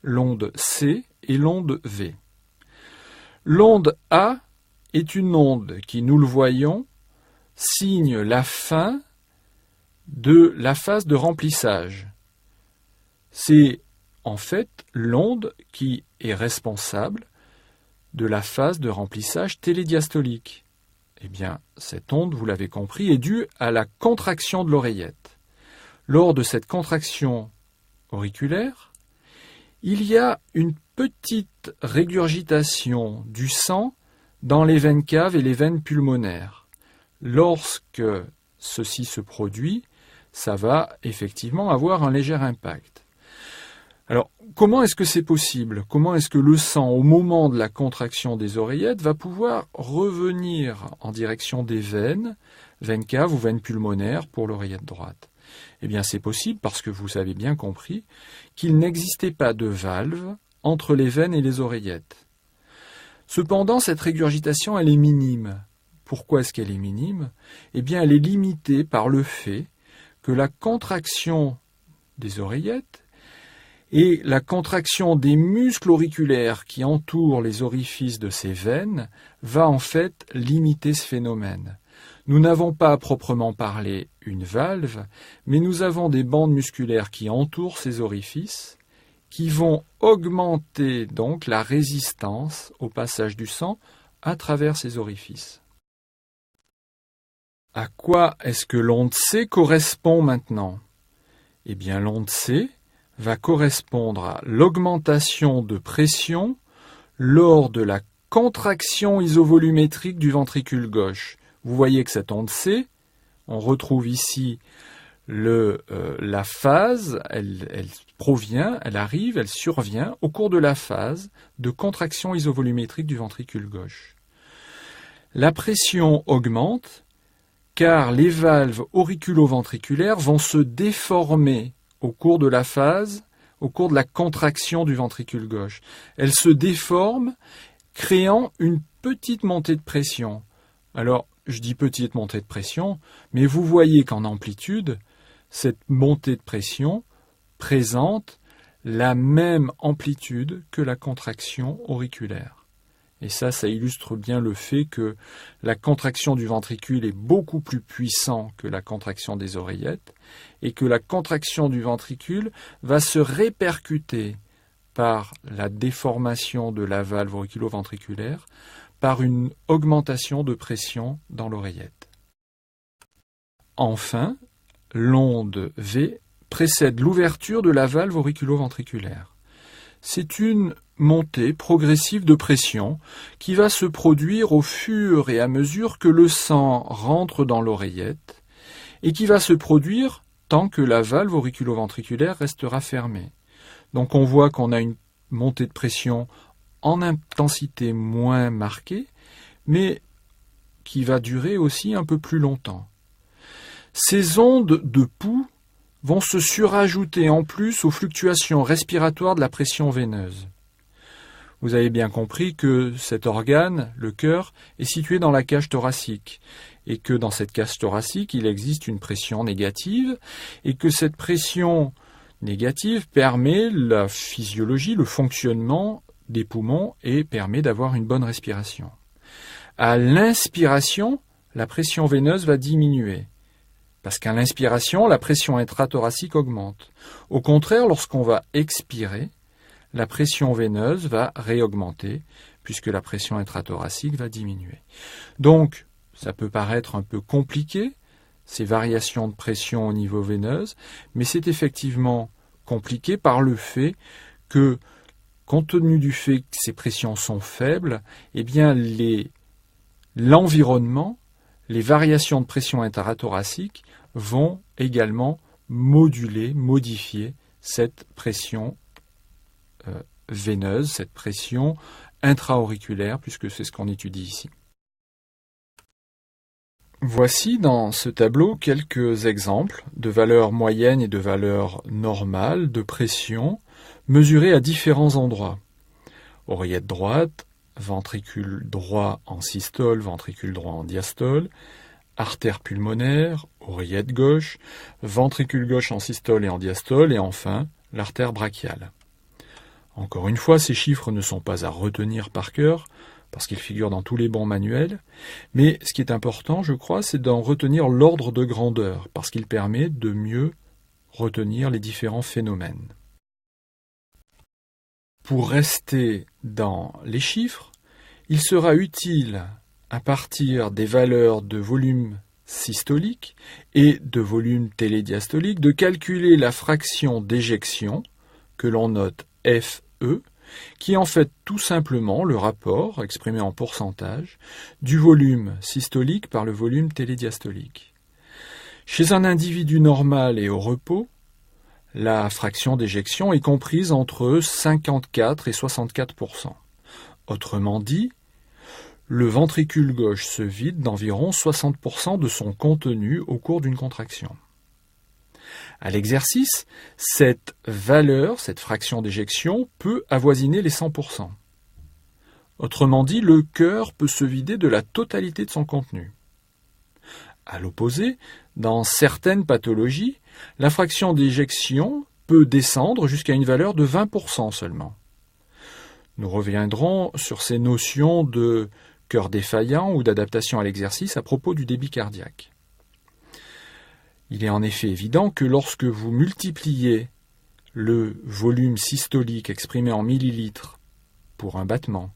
l'onde C et l'onde V. L'onde A est une onde qui, nous le voyons, signe la fin de la phase de remplissage. C'est en fait l'onde qui est responsable de la phase de remplissage télédiastolique. Eh bien, cette onde, vous l'avez compris, est due à la contraction de l'oreillette. Lors de cette contraction auriculaire, il y a une petite régurgitation du sang dans les veines caves et les veines pulmonaires. Lorsque ceci se produit, ça va effectivement avoir un léger impact. Alors, comment est-ce que c'est possible? Comment est-ce que le sang, au moment de la contraction des oreillettes, va pouvoir revenir en direction des veines caves ou veines pulmonaires pour l'oreillette droite? Eh bien, c'est possible parce que vous avez bien compris qu'il n'existait pas de valve entre les veines et les oreillettes. Cependant, cette régurgitation, elle est minime. Pourquoi est-ce qu'elle est minime? Eh bien, elle est limitée par le fait que la contraction des oreillettes et la contraction des muscles auriculaires qui entourent les orifices de ces veines va en fait limiter ce phénomène. Nous n'avons pas à proprement parler une valve, mais nous avons des bandes musculaires qui entourent ces orifices, qui vont augmenter donc la résistance au passage du sang à travers ces orifices. À quoi est-ce que l'onde C correspond maintenant? Eh bien, l'onde C va correspondre à l'augmentation de pression lors de la contraction isovolumétrique du ventricule gauche. Vous voyez que cette onde C, on retrouve ici la phase, elle survient au cours de la phase de contraction isovolumétrique du ventricule gauche. La pression augmente car les valves auriculo-ventriculaires vont se déformer au cours de la phase, au cours de la contraction du ventricule gauche. Elles se déforment, créant une petite montée de pression. Alors, je dis petite montée de pression, mais vous voyez qu'en amplitude, cette montée de pression présente la même amplitude que la contraction auriculaire. Et ça illustre bien le fait que la contraction du ventricule est beaucoup plus puissante que la contraction des oreillettes et que la contraction du ventricule va se répercuter par la déformation de la valve auriculo-ventriculaire par une augmentation de pression dans l'oreillette. Enfin, l'onde V précède l'ouverture de la valve auriculo-ventriculaire. C'est une montée progressive de pression qui va se produire au fur et à mesure que le sang rentre dans l'oreillette et qui va se produire tant que la valve auriculo-ventriculaire restera fermée. Donc on voit qu'on a une montée de pression en intensité moins marquée, mais qui va durer aussi un peu plus longtemps. Ces ondes de pouls vont se surajouter en plus aux fluctuations respiratoires de la pression veineuse. vous avez bien compris que cet organe, le cœur, est situé dans la cage thoracique et que dans cette cage thoracique, il existe une pression négative et que cette pression négative permet la physiologie, le fonctionnement des poumons et permet d'avoir une bonne respiration. À l'inspiration, la pression veineuse va diminuer parce qu'à l'inspiration, la pression intrathoracique augmente. Au contraire, lorsqu'on va expirer, la pression veineuse va réaugmenter puisque la pression intrathoracique va diminuer. Donc, ça peut paraître un peu compliqué, ces variations de pression au niveau veineuse, mais c'est effectivement compliqué par le fait que, compte tenu du fait que ces pressions sont faibles, eh bien l'environnement, les variations de pression intrathoracique vont également modifier cette pression veineuse, cette pression intra-auriculaire, puisque c'est ce qu'on étudie ici. Voici dans ce tableau quelques exemples de valeurs moyennes et de valeurs normales de pression mesurées à différents endroits. Oreillette droite, ventricule droit en systole, ventricule droit en diastole, artère pulmonaire, oreillette gauche, ventricule gauche en systole et en diastole, et enfin l'artère brachiale. Encore une fois, ces chiffres ne sont pas à retenir par cœur, parce qu'ils figurent dans tous les bons manuels, mais ce qui est important, je crois, c'est d'en retenir l'ordre de grandeur, parce qu'il permet de mieux retenir les différents phénomènes. Pour rester dans les chiffres, il sera utile, à partir des valeurs de volume systolique et de volume télédiastolique, de calculer la fraction d'éjection, que l'on note FE, qui est en fait tout simplement le rapport, exprimé en pourcentage, du volume systolique par le volume télédiastolique. Chez un individu normal et au repos, la fraction d'éjection est comprise entre 54 et 64%. Autrement dit, le ventricule gauche se vide d'environ 60% de son contenu au cours d'une contraction. À l'exercice, cette valeur, cette fraction d'éjection, peut avoisiner les 100%. Autrement dit, le cœur peut se vider de la totalité de son contenu. À l'opposé, dans certaines pathologies, la fraction d'éjection peut descendre jusqu'à une valeur de 20% seulement. Nous reviendrons sur ces notions de cœur défaillant ou d'adaptation à l'exercice à propos du débit cardiaque. Il est en effet évident que lorsque vous multipliez le volume systolique exprimé en millilitres pour un battement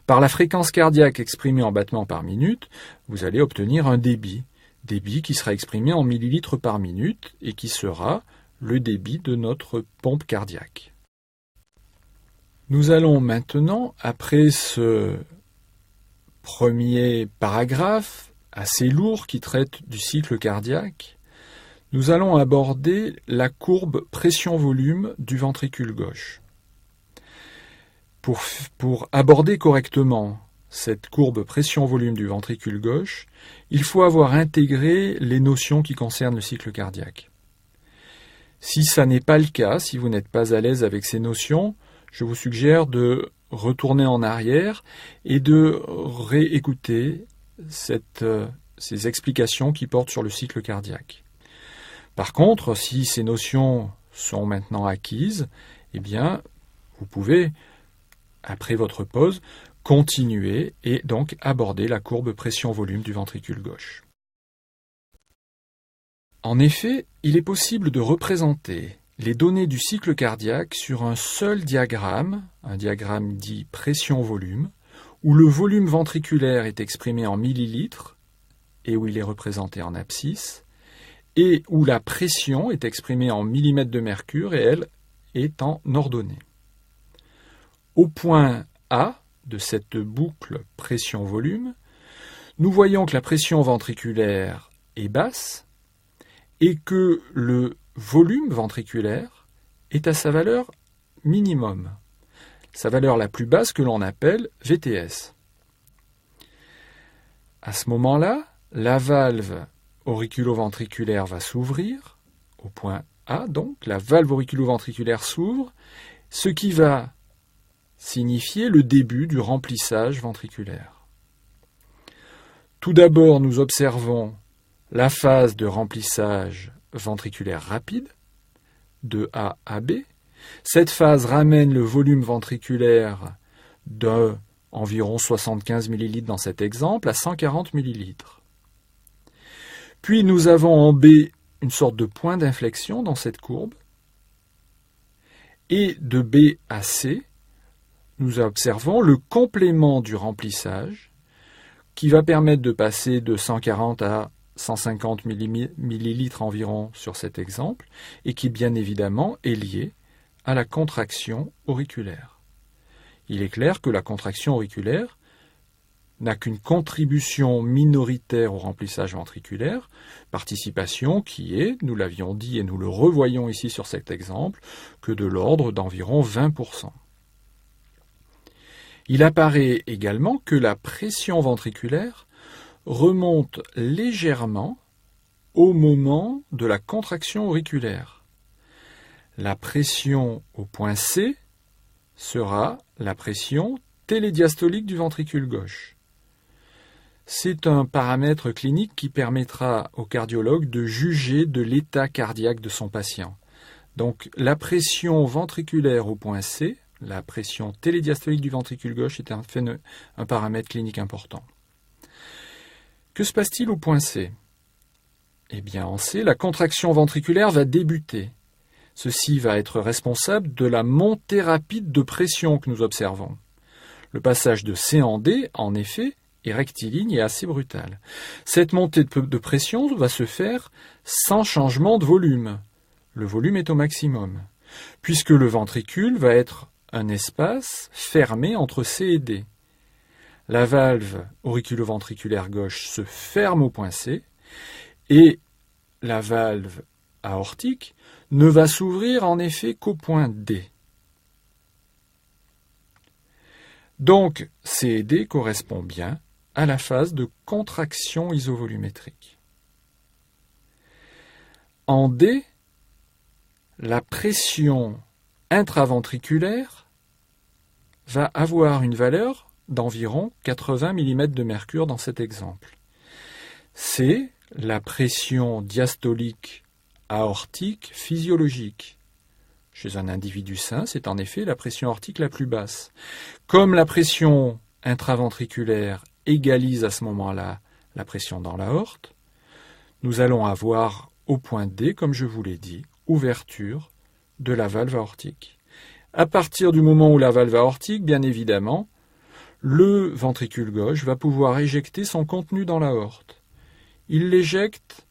par la fréquence cardiaque exprimée en battements par minute, vous allez obtenir un débit qui sera exprimé en millilitres par minute et qui sera le débit de notre pompe cardiaque. Nous allons maintenant, après ce premier paragraphe assez lourd qui traite du cycle cardiaque, nous allons aborder la courbe pression-volume du ventricule gauche. Pour aborder correctement cette courbe pression-volume du ventricule gauche, il faut avoir intégré les notions qui concernent le cycle cardiaque. Si ça n'est pas le cas, si vous n'êtes pas à l'aise avec ces notions, je vous suggère de retourner en arrière et de réécouter ces explications qui portent sur le cycle cardiaque. Par contre, si ces notions sont maintenant acquises, eh bien, vous pouvez, après votre pause, continuer et donc aborder la courbe pression-volume du ventricule gauche. En effet, il est possible de représenter les données du cycle cardiaque sur un seul diagramme, un diagramme dit pression-volume, où le volume ventriculaire est exprimé en millilitres et où il est représenté en abscisse, et où la pression est exprimée en millimètres de mercure et elle est en ordonnée. Au point A de cette boucle pression-volume, nous voyons que la pression ventriculaire est basse et que le volume ventriculaire est à sa valeur minimum, sa valeur la plus basse que l'on appelle VTS. À ce moment-là, la valve auriculo-ventriculaire va s'ouvrir, au point A donc, la valve auriculo-ventriculaire s'ouvre, ce qui va signifier le début du remplissage ventriculaire. Tout d'abord, nous observons la phase de remplissage ventriculaire rapide, de A à B. Cette phase ramène le volume ventriculaire d'environ 75 ml dans cet exemple à 140 ml. Puis nous avons en B une sorte de point d'inflexion dans cette courbe. Et de B à C, nous observons le complément du remplissage qui va permettre de passer de 140 à 150 ml environ sur cet exemple et qui bien évidemment est lié à la contraction auriculaire. Il est clair que la contraction auriculaire n'a qu'une contribution minoritaire au remplissage ventriculaire, participation qui est, nous l'avions dit et nous le revoyons ici sur cet exemple, que de l'ordre d'environ 20%. Il apparaît également que la pression ventriculaire remonte légèrement au moment de la contraction auriculaire. La pression au point C sera la pression télédiastolique du ventricule gauche. C'est un paramètre clinique qui permettra au cardiologue de juger de l'état cardiaque de son patient. Donc la pression ventriculaire au point C, la pression télédiastolique du ventricule gauche est un paramètre clinique important. Que se passe-t-il au point C? Eh bien en C, la contraction ventriculaire va débuter. Ceci va être responsable de la montée rapide de pression que nous observons. Le passage de C en D, en effet, est rectiligne et assez brutal. Cette montée de pression va se faire sans changement de volume. Le volume est au maximum, puisque le ventricule va être un espace fermé entre C et D. La valve auriculoventriculaire gauche se ferme au point C et la valve aortique ne va s'ouvrir en effet qu'au point D. Donc C et D correspondent bien à la phase de contraction isovolumétrique. En D, la pression intraventriculaire va avoir une valeur d'environ 80 mm de mercure dans cet exemple. C'est la pression diastolique aortique physiologique. Chez un individu sain, c'est en effet la pression aortique la plus basse. Comme la pression intraventriculaire égalise à ce moment-là la pression dans l'aorte, nous allons avoir au point D, comme je vous l'ai dit, ouverture de la valve aortique. À partir du moment où la valve aortique, bien évidemment, le ventricule gauche va pouvoir éjecter son contenu dans l'aorte. Il l'éjecte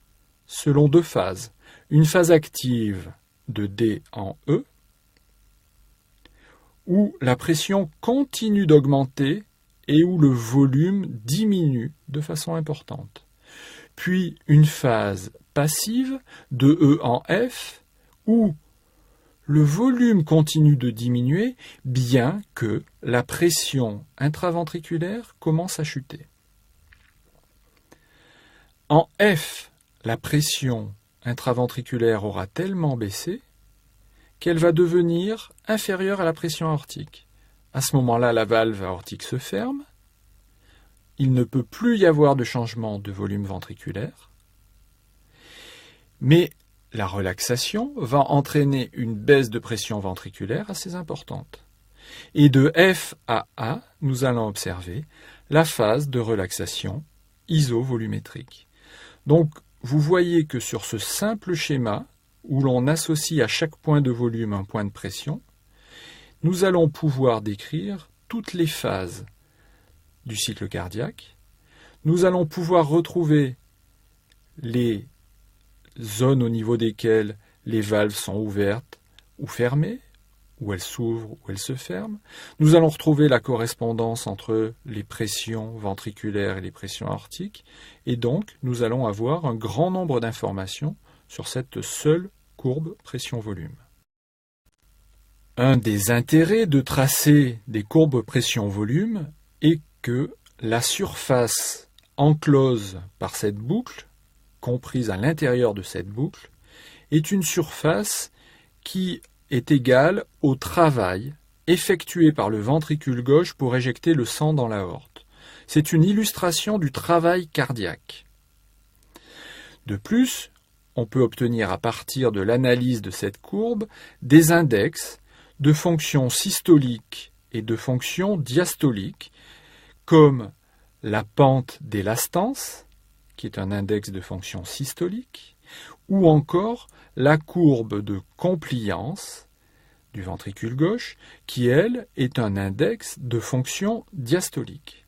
selon deux phases. Une phase active de D en E, où la pression continue d'augmenter et où le volume diminue de façon importante. Puis une phase passive de E en F, où le volume continue de diminuer, bien que la pression intraventriculaire commence à chuter. En F, la pression intraventriculaire aura tellement baissé qu'elle va devenir inférieure à la pression aortique. À ce moment-là, la valve aortique se ferme, il ne peut plus y avoir de changement de volume ventriculaire, mais la relaxation va entraîner une baisse de pression ventriculaire assez importante. Et de F à A, nous allons observer la phase de relaxation isovolumétrique. Donc, vous voyez que sur ce simple schéma, où l'on associe à chaque point de volume un point de pression, nous allons pouvoir décrire toutes les phases du cycle cardiaque. Nous allons pouvoir retrouver les zones au niveau desquelles les valves sont ouvertes ou fermées, où elles s'ouvrent ou elles se ferment. Nous allons retrouver la correspondance entre les pressions ventriculaires et les pressions aortiques, et donc nous allons avoir un grand nombre d'informations sur cette seule courbe pression-volume. Un des intérêts de tracer des courbes pression-volume est que la surface enclose par cette boucle, comprise à l'intérieur de cette boucle, est une surface qui est égale au travail effectuée par le ventricule gauche pour éjecter le sang dans l'aorte. C'est une illustration du travail cardiaque. De plus, on peut obtenir à partir de l'analyse de cette courbe des index de fonctions systoliques et de fonctions diastoliques, comme la pente d'élastance, qui est un index de fonction systolique, ou encore la courbe de compliance du ventricule gauche, qui, elle, est un index de fonction diastolique.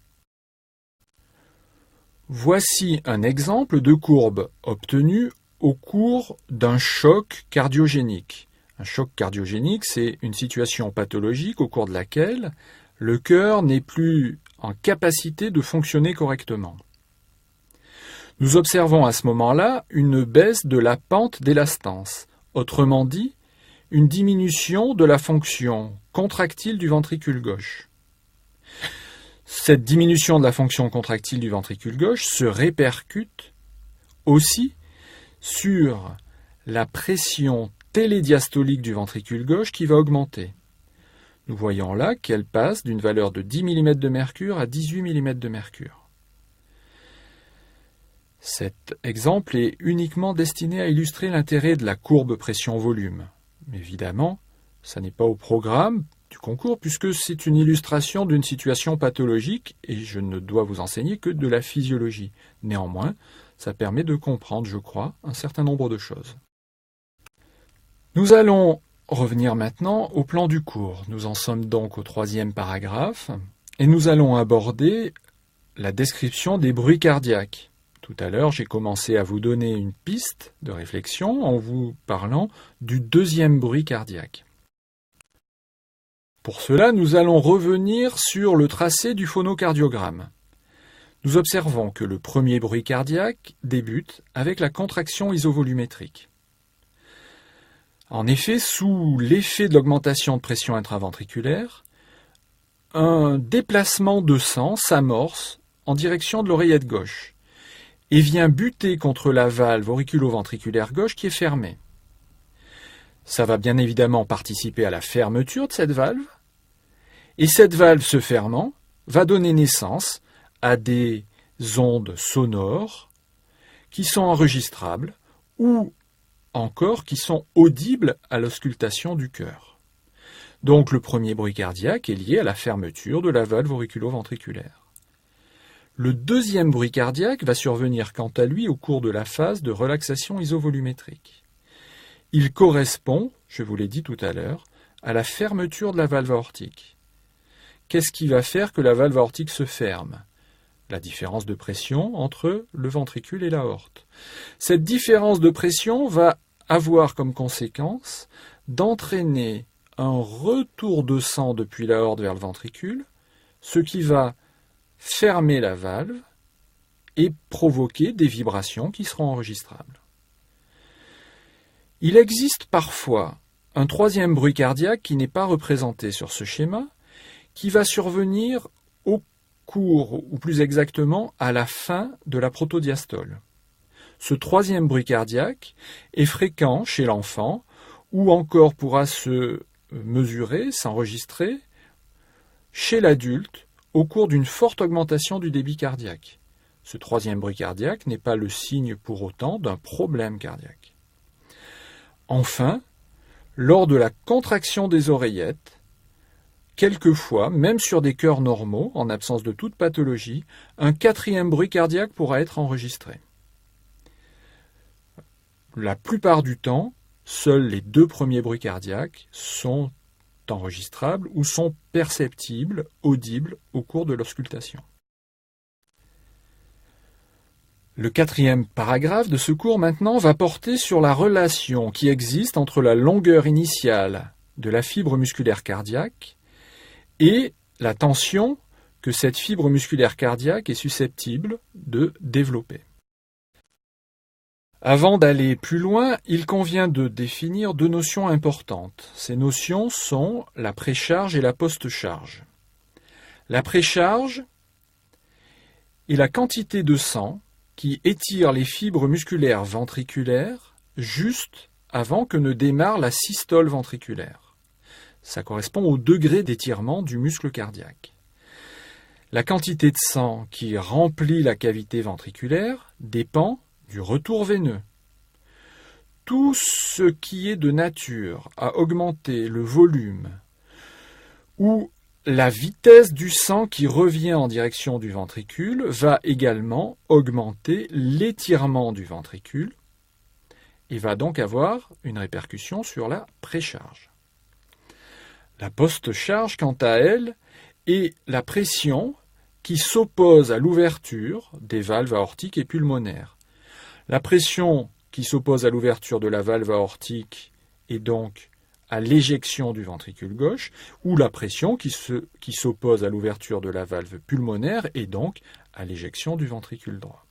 Voici un exemple de courbe obtenue au cours d'un choc cardiogénique. Un choc cardiogénique, c'est une situation pathologique au cours de laquelle le cœur n'est plus en capacité de fonctionner correctement. Nous observons à ce moment-là une baisse de la pente d'élastance, autrement dit, une diminution de la fonction contractile du ventricule gauche. Cette diminution de la fonction contractile du ventricule gauche se répercute aussi sur la pression télédiastolique du ventricule gauche qui va augmenter. Nous voyons là qu'elle passe d'une valeur de 10 mm de mercure à 18 mm de mercure. Cet exemple est uniquement destiné à illustrer l'intérêt de la courbe pression-volume. Mais évidemment, ça n'est pas au programme du concours puisque c'est une illustration d'une situation pathologique et je ne dois vous enseigner que de la physiologie. Néanmoins, ça permet de comprendre, je crois, un certain nombre de choses. Nous allons revenir maintenant au plan du cours. Nous en sommes donc au 3e paragraphe et nous allons aborder la description des bruits cardiaques. Tout à l'heure, j'ai commencé à vous donner une piste de réflexion en vous parlant du 2e bruit cardiaque. Pour cela, nous allons revenir sur le tracé du phonocardiogramme. Nous observons que le premier bruit cardiaque débute avec la contraction isovolumétrique. En effet, sous l'effet de l'augmentation de pression intraventriculaire, un déplacement de sang s'amorce en direction de l'oreillette gauche et vient buter contre la valve auriculo-ventriculaire gauche qui est fermée. Ça va bien évidemment participer à la fermeture de cette valve, et cette valve se fermant va donner naissance à des ondes sonores qui sont enregistrables ou encore qui sont audibles à l'auscultation du cœur. Donc le premier bruit cardiaque est lié à la fermeture de la valve auriculo-ventriculaire. Le 2e bruit cardiaque va survenir quant à lui au cours de la phase de relaxation isovolumétrique. Il correspond, je vous l'ai dit tout à l'heure, à la fermeture de la valve aortique. Qu'est-ce qui va faire que la valve aortique se ferme ? La différence de pression entre le ventricule et l'aorte. Cette différence de pression va avoir comme conséquence d'entraîner un retour de sang depuis l'aorte vers le ventricule, ce qui va fermer la valve et provoquer des vibrations qui seront enregistrables. Il existe parfois un 3e bruit cardiaque qui n'est pas représenté sur ce schéma, qui va survenir au cours, ou plus exactement à la fin de la protodiastole. Ce 3e bruit cardiaque est fréquent chez l'enfant ou encore pourra se mesurer, s'enregistrer chez l'adulte au cours d'une forte augmentation du débit cardiaque. Ce 3e bruit cardiaque n'est pas le signe pour autant d'un problème cardiaque. Enfin, lors de la contraction des oreillettes, quelquefois, même sur des cœurs normaux, en absence de toute pathologie, un 4e bruit cardiaque pourra être enregistré. La plupart du temps, seuls les 2 premiers bruits cardiaques sont enregistrables ou sont perceptibles, audibles au cours de l'auscultation. Le 4e paragraphe de ce cours maintenant va porter sur la relation qui existe entre la longueur initiale de la fibre musculaire cardiaque et la tension que cette fibre musculaire cardiaque est susceptible de développer. Avant d'aller plus loin, il convient de définir 2 notions importantes. Ces notions sont la précharge et la post-charge. La précharge est la quantité de sang qui étire les fibres musculaires ventriculaires juste avant que ne démarre la systole ventriculaire. Ça correspond au degré d'étirement du muscle cardiaque. La quantité de sang qui remplit la cavité ventriculaire dépend du retour veineux. Tout ce qui est de nature à augmenter le volume ou la vitesse du sang qui revient en direction du ventricule va également augmenter l'étirement du ventricule et va donc avoir une répercussion sur la précharge. La post-charge, quant à elle, est la pression qui s'oppose à l'ouverture des valves aortiques et pulmonaires. La pression qui s'oppose à l'ouverture de la valve aortique et donc à l'éjection du ventricule gauche, ou la pression qui s'oppose à l'ouverture de la valve pulmonaire et donc à l'éjection du ventricule droit.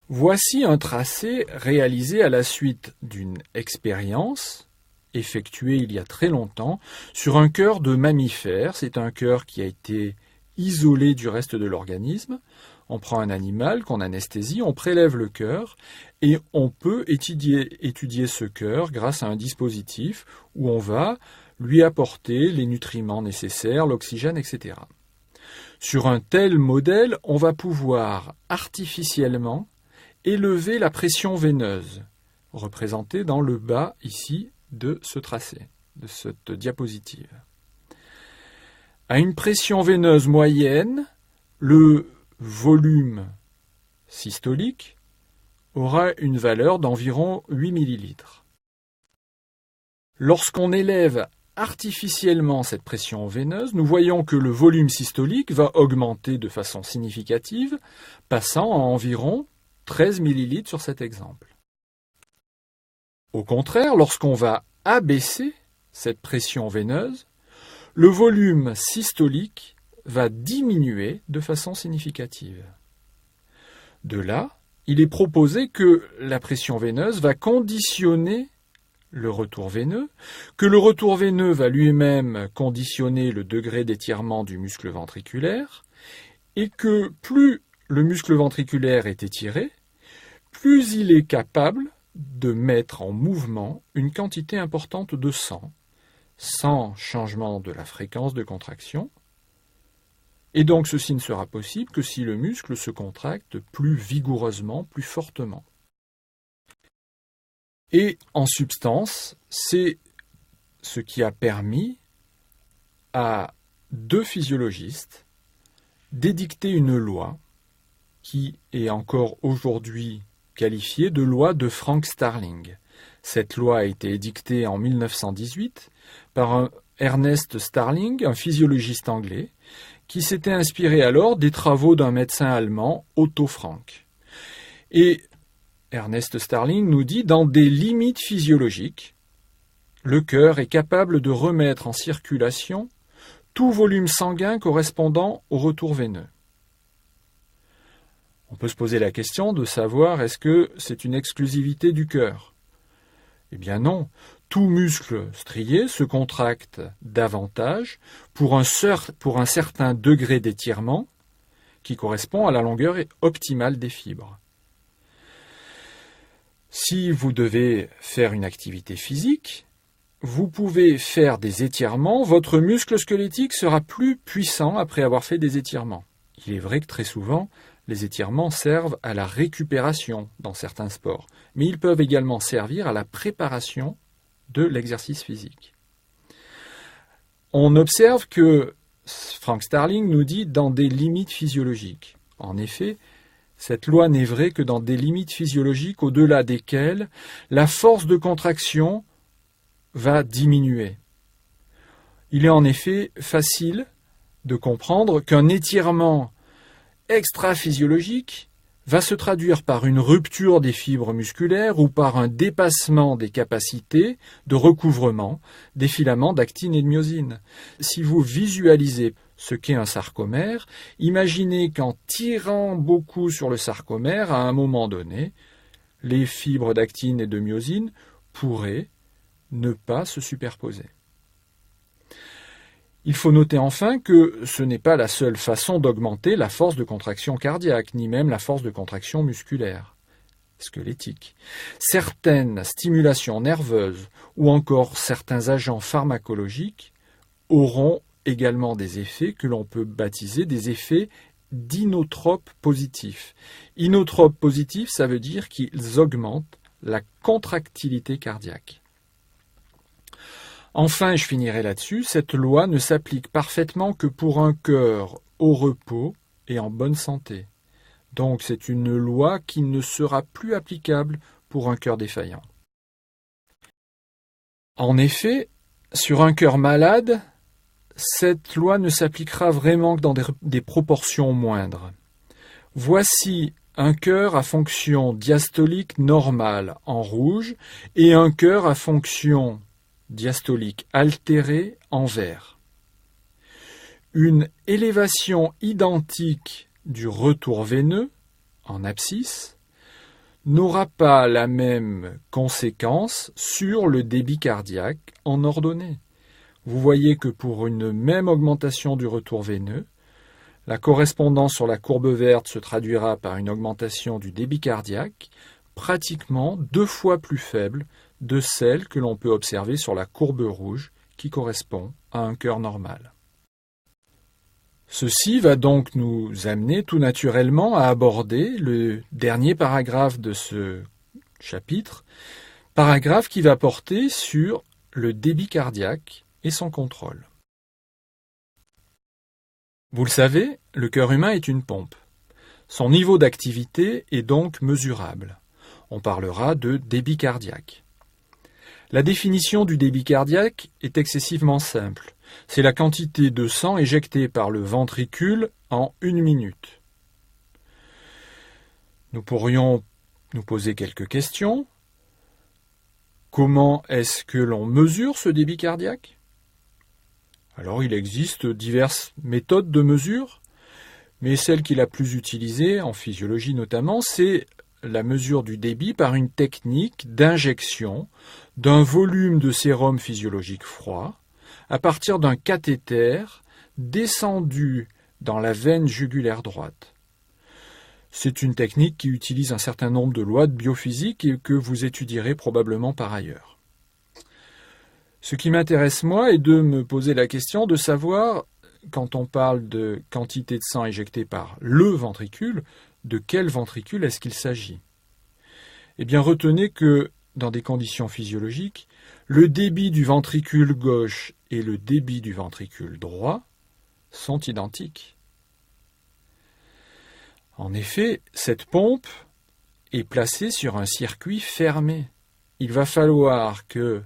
Voici un tracé réalisé à la suite d'une expérience effectuée il y a très longtemps sur un cœur de mammifère. C'est un cœur qui a été isolé du reste de l'organisme. On prend un animal qu'on anesthésie, on prélève le cœur et on peut étudier ce cœur grâce à un dispositif où on va lui apporter les nutriments nécessaires, l'oxygène, etc. Sur un tel modèle, on va pouvoir artificiellement élever la pression veineuse, représentée dans le bas ici de ce tracé, de cette diapositive. À une pression veineuse moyenne, le volume systolique aura une valeur d'environ 8 ml. Lorsqu'on élève artificiellement cette pression veineuse, nous voyons que le volume systolique va augmenter de façon significative, passant à environ 13 ml sur cet exemple. Au contraire, lorsqu'on va abaisser cette pression veineuse, le volume systolique va diminuer de façon significative. De là, il est proposé que la pression veineuse va conditionner le retour veineux, que le retour veineux va lui-même conditionner le degré d'étirement du muscle ventriculaire, et que plus le muscle ventriculaire est étiré, plus il est capable de mettre en mouvement une quantité importante de sang, sans changement de la fréquence de contraction, et donc ceci ne sera possible que si le muscle se contracte plus vigoureusement, plus fortement. Et en substance, c'est ce qui a permis à deux physiologistes d'édicter une loi qui est encore aujourd'hui qualifiée de loi de Frank Starling. Cette loi a été édictée en 1918 par Ernest Starling, un physiologiste anglais, qui s'était inspiré alors des travaux d'un médecin allemand, Otto Frank. Et Ernest Starling nous dit, dans des limites physiologiques, le cœur est capable de remettre en circulation tout volume sanguin correspondant au retour veineux. On peut se poser la question de savoir est-ce que c'est une exclusivité du cœur ? Eh bien non, tout muscle strié se contracte davantage pour un certain degré d'étirement qui correspond à la longueur optimale des fibres. Si vous devez faire une activité physique, vous pouvez faire des étirements, votre muscle squelettique sera plus puissant après avoir fait des étirements. Il est vrai que très souvent, les étirements servent à la récupération dans certains sports, mais ils peuvent également servir à la préparation de l'exercice physique. On observe que Frank Starling nous dit dans des limites physiologiques. En effet, cette loi n'est vraie que dans des limites physiologiques au-delà desquelles la force de contraction va diminuer. Il est en effet facile de comprendre qu'un étirement extra-physiologique va se traduire par une rupture des fibres musculaires ou par un dépassement des capacités de recouvrement des filaments d'actine et de myosine. Si vous visualisez ce qu'est un sarcomère, imaginez qu'en tirant beaucoup sur le sarcomère, à un moment donné, les fibres d'actine et de myosine pourraient ne pas se superposer. Il faut noter enfin que ce n'est pas la seule façon d'augmenter la force de contraction cardiaque, ni même la force de contraction musculaire. squelettiques, certaines stimulations nerveuses ou encore certains agents pharmacologiques auront également des effets que l'on peut baptiser des effets d'inotropes positifs. Inotropes positifs, ça veut dire qu'ils augmentent la contractilité cardiaque. Enfin, je finirai là-dessus, cette loi ne s'applique parfaitement que pour un cœur au repos et en bonne santé. Donc c'est une loi qui ne sera plus applicable pour un cœur défaillant. En effet, sur un cœur malade, cette loi ne s'appliquera vraiment que dans des proportions moindres. Voici un cœur à fonction diastolique normale en rouge et un cœur à fonction diastolique altérée en vert. Une élévation identique du retour veineux en abscisse n'aura pas la même conséquence sur le débit cardiaque en ordonnée. Vous voyez que pour une même augmentation du retour veineux, la correspondance sur la courbe verte se traduira par une augmentation du débit cardiaque pratiquement 2 fois plus faible de celle que l'on peut observer sur la courbe rouge qui correspond à un cœur normal. Ceci va donc nous amener tout naturellement à aborder le dernier paragraphe de ce chapitre, paragraphe qui va porter sur le débit cardiaque et son contrôle. Vous le savez, le cœur humain est une pompe. Son niveau d'activité est donc mesurable. On parlera de débit cardiaque. La définition du débit cardiaque est excessivement simple. C'est la quantité de sang éjectée par le ventricule en 1 minute. Nous pourrions nous poser quelques questions. Comment est-ce que l'on mesure ce débit cardiaque ? Alors, il existe diverses méthodes de mesure, mais celle qui est la plus utilisée, en physiologie notamment, c'est la mesure du débit par une technique d'injection d'un volume de sérum physiologique froid à partir d'un cathéter descendu dans la veine jugulaire droite. C'est une technique qui utilise un certain nombre de lois de biophysique et que vous étudierez probablement par ailleurs. Ce qui m'intéresse, moi, est de me poser la question de savoir, quand on parle de quantité de sang éjectée par le ventricule, de quel ventricule est-ce qu'il s'agit ? Eh bien, retenez que, dans des conditions physiologiques, le débit du ventricule gauche et le débit du ventricule droit sont identiques. En effet, cette pompe est placée sur un circuit fermé. Il va falloir que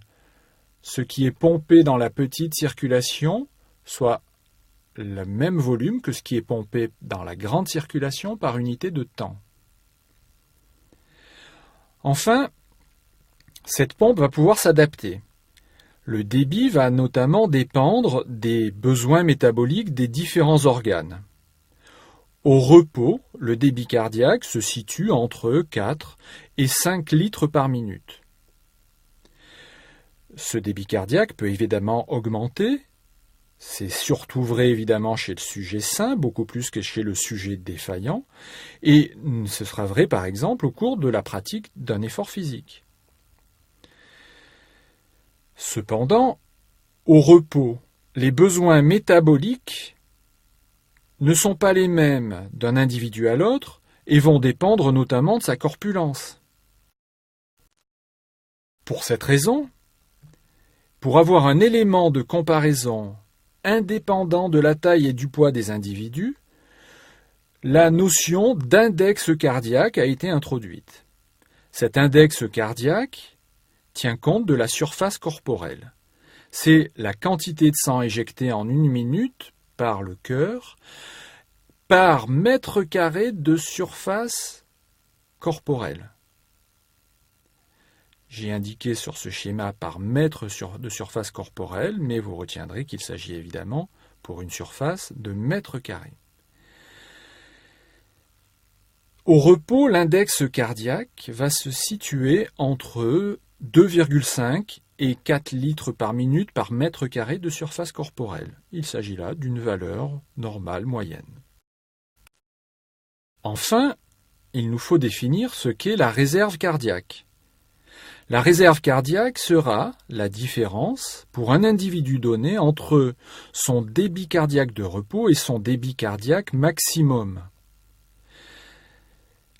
ce qui est pompé dans la petite circulation soit le même volume que ce qui est pompé dans la grande circulation par unité de temps. Enfin, cette pompe va pouvoir s'adapter. Le débit va notamment dépendre des besoins métaboliques des différents organes. Au repos, le débit cardiaque se situe entre 4 et 5 litres par minute. Ce débit cardiaque peut évidemment augmenter. C'est surtout vrai évidemment chez le sujet sain, beaucoup plus que chez le sujet défaillant. Et ce sera vrai par exemple au cours de la pratique d'un effort physique. Cependant, au repos, les besoins métaboliques ne sont pas les mêmes d'un individu à l'autre et vont dépendre notamment de sa corpulence. Pour cette raison, pour avoir un élément de comparaison indépendant de la taille et du poids des individus, la notion d'index cardiaque a été introduite. Cet index cardiaque tient compte de la surface corporelle. C'est la quantité de sang éjecté en 1 minute par le cœur par mètre carré de surface corporelle. J'ai indiqué sur ce schéma par mètre de surface corporelle, mais vous retiendrez qu'il s'agit évidemment pour une surface de mètre carré. Au repos, l'index cardiaque va se situer entre 2,5 et 4 litres par minute par mètre carré de surface corporelle. Il s'agit là d'une valeur normale moyenne. Enfin, il nous faut définir ce qu'est la réserve cardiaque. La réserve cardiaque sera la différence pour un individu donné entre son débit cardiaque de repos et son débit cardiaque maximum.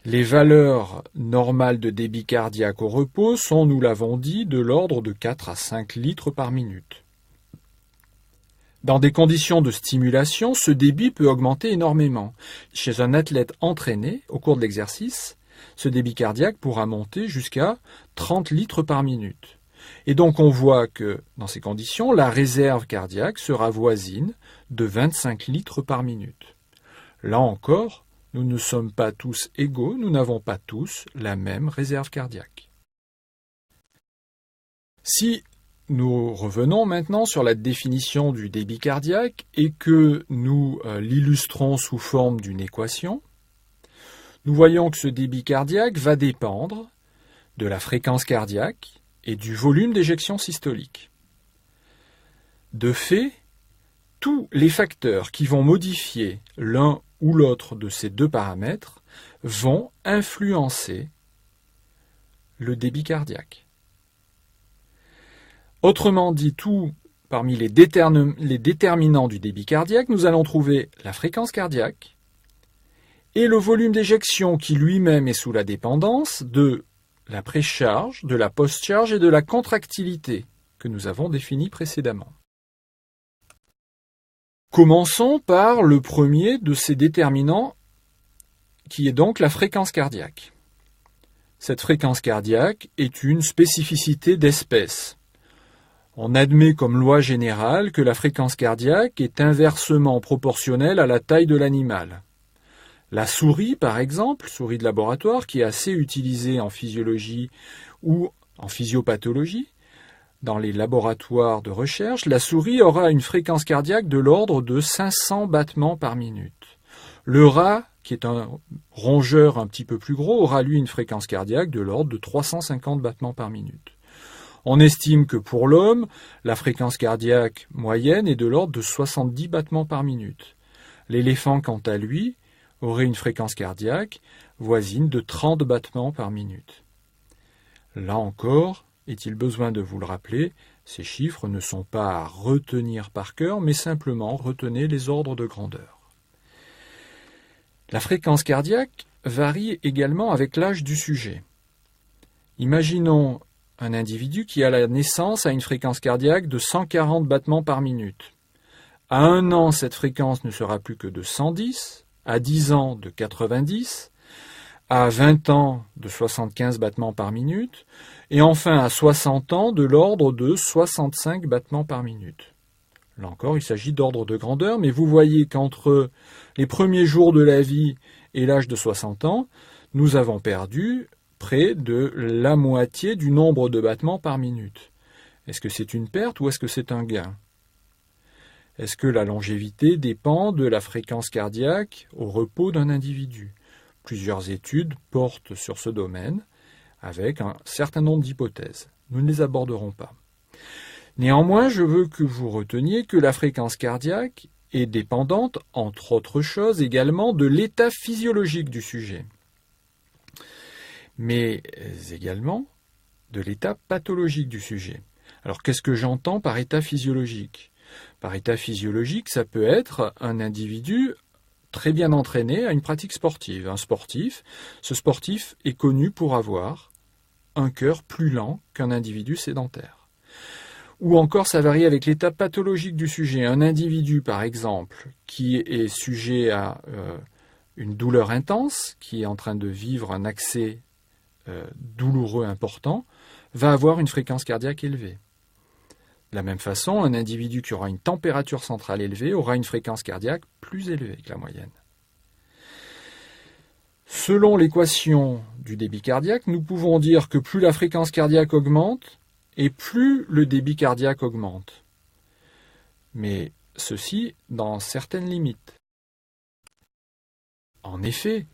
Les valeurs normales de débit cardiaque au repos sont, nous l'avons dit, de l'ordre de 4 à 5 litres par minute. Dans des conditions de stimulation, ce débit peut augmenter énormément. Chez un athlète entraîné, au cours de l'exercice, ce débit cardiaque pourra monter jusqu'à 30 litres par minute. Et donc on voit que, dans ces conditions, la réserve cardiaque sera voisine de 25 litres par minute. Là encore, nous ne sommes pas tous égaux, nous n'avons pas tous la même réserve cardiaque. Si nous revenons maintenant sur la définition du débit cardiaque et que nous l'illustrons sous forme d'une équation, nous voyons que ce débit cardiaque va dépendre de la fréquence cardiaque et du volume d'éjection systolique. De fait, tous les facteurs qui vont modifier l'un ou l'autre de ces deux paramètres vont influencer le débit cardiaque. Autrement dit, parmi les déterminants du débit cardiaque, nous allons trouver la fréquence cardiaque et le volume d'éjection qui lui-même est sous la dépendance de la précharge, de la postcharge et de la contractilité que nous avons définie précédemment. Commençons par le premier de ces déterminants qui est donc la fréquence cardiaque. Cette fréquence cardiaque est une spécificité d'espèce. On admet comme loi générale que la fréquence cardiaque est inversement proportionnelle à la taille de l'animal. La souris, par exemple, souris de laboratoire, qui est assez utilisée en physiologie ou en physiopathologie, dans les laboratoires de recherche, la souris aura une fréquence cardiaque de l'ordre de 500 battements par minute. Le rat, qui est un rongeur un petit peu plus gros, aura lui une fréquence cardiaque de l'ordre de 350 battements par minute. On estime que pour l'homme, la fréquence cardiaque moyenne est de l'ordre de 70 battements par minute. L'éléphant, quant à lui, aurait une fréquence cardiaque voisine de 30 battements par minute. Là encore, est-il besoin de vous le rappeler, ces chiffres ne sont pas à retenir par cœur, mais simplement retenez les ordres de grandeur. La fréquence cardiaque varie également avec l'âge du sujet. Imaginons un individu qui à la naissance a une fréquence cardiaque de 140 battements par minute. À 1 an, cette fréquence ne sera plus que de 110, à 10 ans de 90, à 20 ans de 75 battements par minute, et enfin à 60 ans de l'ordre de 65 battements par minute. Là encore, il s'agit d'ordre de grandeur, mais vous voyez qu'entre les premiers jours de la vie et l'âge de 60 ans, nous avons perdu près de la moitié du nombre de battements par minute. Est-ce que c'est une perte ou est-ce que c'est un gain? Est-ce que la longévité dépend de la fréquence cardiaque au repos d'un individu? Plusieurs études portent sur ce domaine avec un certain nombre d'hypothèses. Nous ne les aborderons pas. Néanmoins, je veux que vous reteniez que la fréquence cardiaque est dépendante, entre autres choses, également de l'état physiologique du sujet, mais également de l'état pathologique du sujet. Alors, qu'est-ce que j'entends par état physiologique? Par état physiologique, ça peut être un individu très bien entraîné à une pratique sportive. Ce sportif est connu pour avoir un cœur plus lent qu'un individu sédentaire. Ou encore, ça varie avec l'état pathologique du sujet. Un individu, par exemple, qui est sujet à une douleur intense, qui est en train de vivre un accès douloureux important, va avoir une fréquence cardiaque élevée. De la même façon, un individu qui aura une température centrale élevée aura une fréquence cardiaque plus élevée que la moyenne. Selon l'équation du débit cardiaque, nous pouvons dire que plus la fréquence cardiaque augmente et plus le débit cardiaque augmente. Mais ceci dans certaines limites. En effet,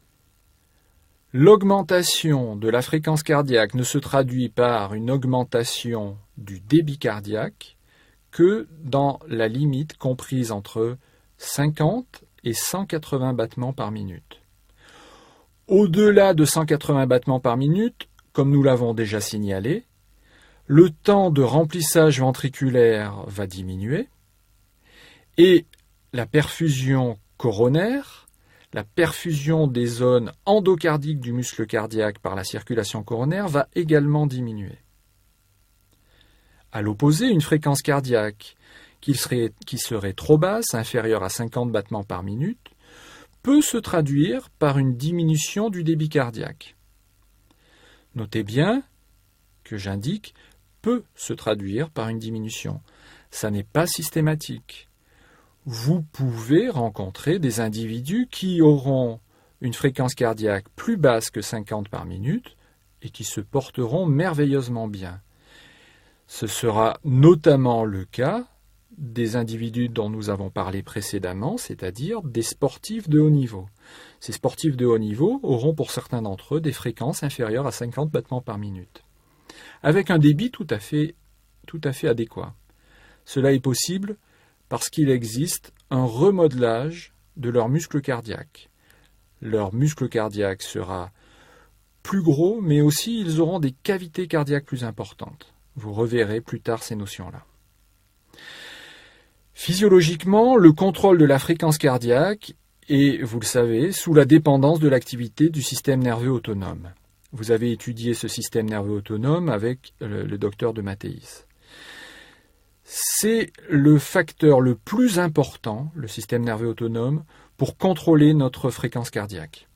l'augmentation de la fréquence cardiaque ne se traduit par une augmentation du débit cardiaque que dans la limite comprise entre 50 et 180 battements par minute. Au-delà de 180 battements par minute, comme nous l'avons déjà signalé, le temps de remplissage ventriculaire va diminuer et la perfusion coronaire, la perfusion des zones endocardiques du muscle cardiaque par la circulation coronaire va également diminuer. À l'opposé, une fréquence cardiaque qui serait trop basse, inférieure à 50 battements par minute, peut se traduire par une diminution du débit cardiaque. Notez bien que j'indique peut se traduire par une diminution. Ça n'est pas systématique. Vous pouvez rencontrer des individus qui auront une fréquence cardiaque plus basse que 50 par minute et qui se porteront merveilleusement bien. Ce sera notamment le cas des individus dont nous avons parlé précédemment, c'est-à-dire des sportifs de haut niveau. Ces sportifs de haut niveau auront pour certains d'entre eux des fréquences inférieures à 50 battements par minute, avec un débit tout à fait adéquat. Cela est possible parce qu'il existe un remodelage de leur muscle cardiaque. Leur muscle cardiaque sera plus gros, mais aussi ils auront des cavités cardiaques plus importantes. Vous reverrez plus tard ces notions-là. Physiologiquement, le contrôle de la fréquence cardiaque est, vous le savez, sous la dépendance de l'activité du système nerveux autonome. Vous avez étudié ce système nerveux autonome avec le docteur de Mathéis. C'est le facteur le plus important, le système nerveux autonome, pour contrôler notre fréquence cardiaque.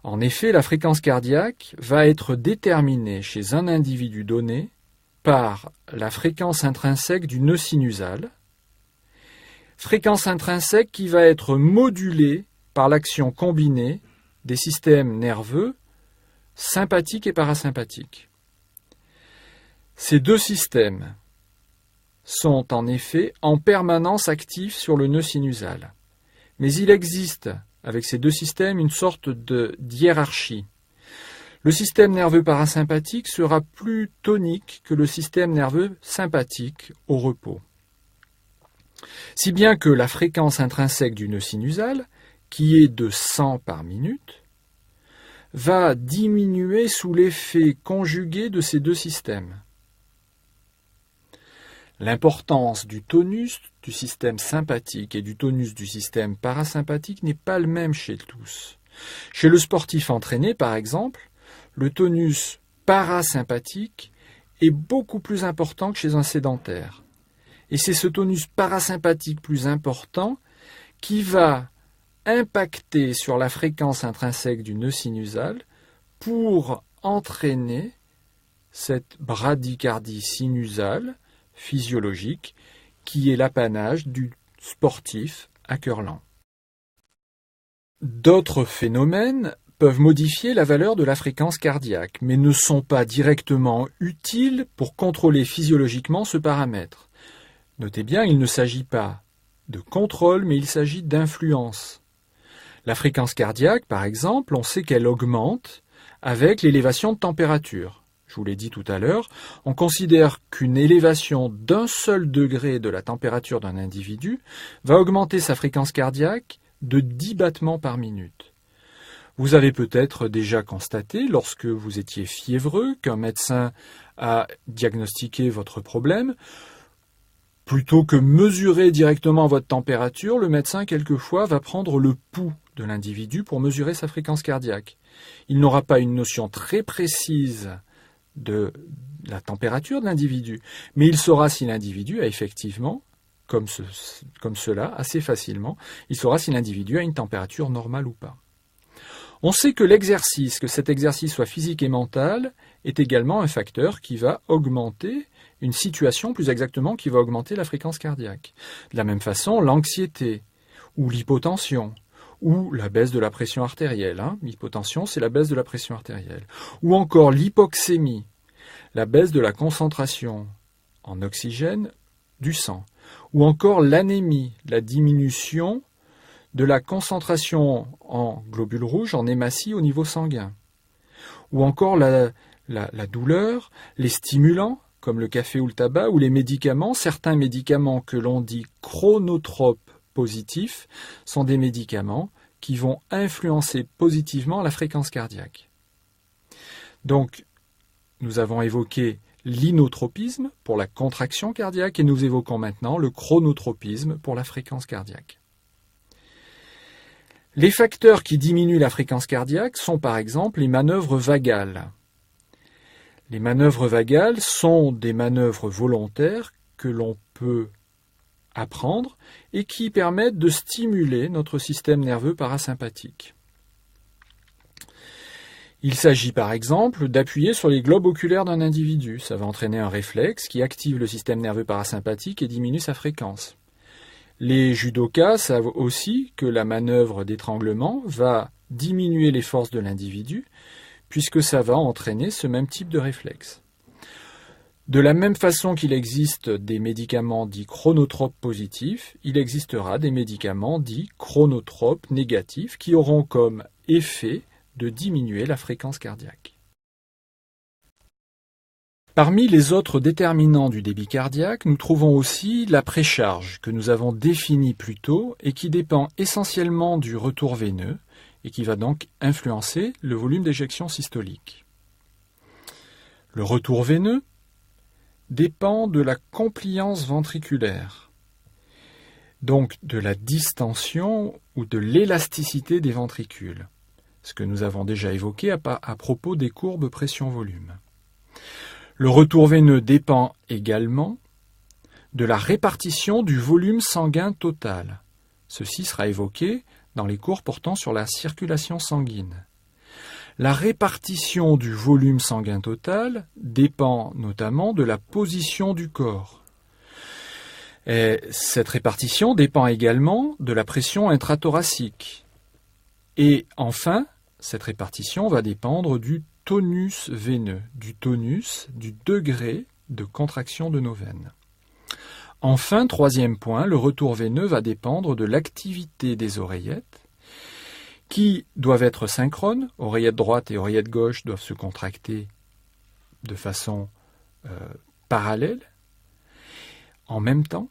En effet, la fréquence cardiaque va être déterminée chez un individu donné par la fréquence intrinsèque du nœud sinusal, fréquence intrinsèque qui va être modulée par l'action combinée des systèmes nerveux sympathiques et parasympathiques. Ces deux systèmes sont en effet en permanence actifs sur le nœud sinusal. Mais il existe, avec ces deux systèmes, une sorte de hiérarchie. Le système nerveux parasympathique sera plus tonique que le système nerveux sympathique au repos. Si bien que la fréquence intrinsèque du nœud sinusal, qui est de 100 par minute, va diminuer sous l'effet conjugué de ces deux systèmes. L'importance du tonus du système sympathique et du tonus du système parasympathique n'est pas le même chez tous. Chez le sportif entraîné, par exemple, le tonus parasympathique est beaucoup plus important que chez un sédentaire. Et c'est ce tonus parasympathique plus important qui va impacter sur la fréquence intrinsèque du nœud sinusal pour entraîner cette bradycardie sinusale physiologique qui est l'apanage du sportif à cœur lent. D'autres phénomènes peuvent modifier la valeur de la fréquence cardiaque, mais ne sont pas directement utiles pour contrôler physiologiquement ce paramètre. Notez bien, il ne s'agit pas de contrôle, mais il s'agit d'influence. La fréquence cardiaque, par exemple, on sait qu'elle augmente avec l'élévation de température. Je vous l'ai dit tout à l'heure, on considère qu'une élévation d'un seul degré de la température d'un individu va augmenter sa fréquence cardiaque de 10 battements par minute. Vous avez peut-être déjà constaté, lorsque vous étiez fiévreux, qu'un médecin a diagnostiqué votre problème. Plutôt que mesurer directement votre température, le médecin, quelquefois, va prendre le pouls de l'individu pour mesurer sa fréquence cardiaque. Il n'aura pas une notion très précise de la température de l'individu, mais il saura si l'individu a effectivement, comme cela, assez facilement, il saura si l'individu a une température normale ou pas. On sait que l'exercice, que cet exercice soit physique et mental, est également un facteur qui va augmenter une situation, plus exactement, qui va augmenter la fréquence cardiaque. De la même façon, l'anxiété, ou l'hypotension, ou la baisse de la pression artérielle. L'hypotension, c'est la baisse de la pression artérielle. Ou encore l'hypoxémie, la baisse de la concentration en oxygène du sang. Ou encore l'anémie, la diminution de la concentration en globules rouges, en hématie au niveau sanguin. Ou encore la douleur, les stimulants, comme le café ou le tabac, ou les médicaments. Certains médicaments que l'on dit chronotropes positifs sont des médicaments qui vont influencer positivement la fréquence cardiaque. Donc, nous avons évoqué l'inotropisme pour la contraction cardiaque et nous évoquons maintenant le chronotropisme pour la fréquence cardiaque. Les facteurs qui diminuent la fréquence cardiaque sont par exemple les manœuvres vagales. Les manœuvres vagales sont des manœuvres volontaires que l'on peut apprendre et qui permettent de stimuler notre système nerveux parasympathique. Il s'agit par exemple d'appuyer sur les globes oculaires d'un individu. Ça va entraîner un réflexe qui active le système nerveux parasympathique et diminue sa fréquence. Les judokas savent aussi que la manœuvre d'étranglement va diminuer les forces de l'individu puisque ça va entraîner ce même type de réflexe. De la même façon qu'il existe des médicaments dits chronotropes positifs, il existera des médicaments dits chronotropes négatifs qui auront comme effet de diminuer la fréquence cardiaque. Parmi les autres déterminants du débit cardiaque, nous trouvons aussi la précharge que nous avons définie plus tôt et qui dépend essentiellement du retour veineux et qui va donc influencer le volume d'éjection systolique. Le retour veineux dépend de la compliance ventriculaire, donc de la distension ou de l'élasticité des ventricules, ce que nous avons déjà évoqué à propos des courbes pression-volume. Le retour veineux dépend également de la répartition du volume sanguin total. Ceci sera évoqué dans les cours portant sur la circulation sanguine. La répartition du volume sanguin total dépend notamment de la position du corps. Et cette répartition dépend également de la pression intrathoracique. Et enfin, cette répartition va dépendre du tonus veineux, du tonus, du degré de contraction de nos veines. Enfin, troisième point, le retour veineux va dépendre de l'activité des oreillettes qui doivent être synchrones. Oreillette droite et oreillette gauche doivent se contracter de façon parallèle, en même temps.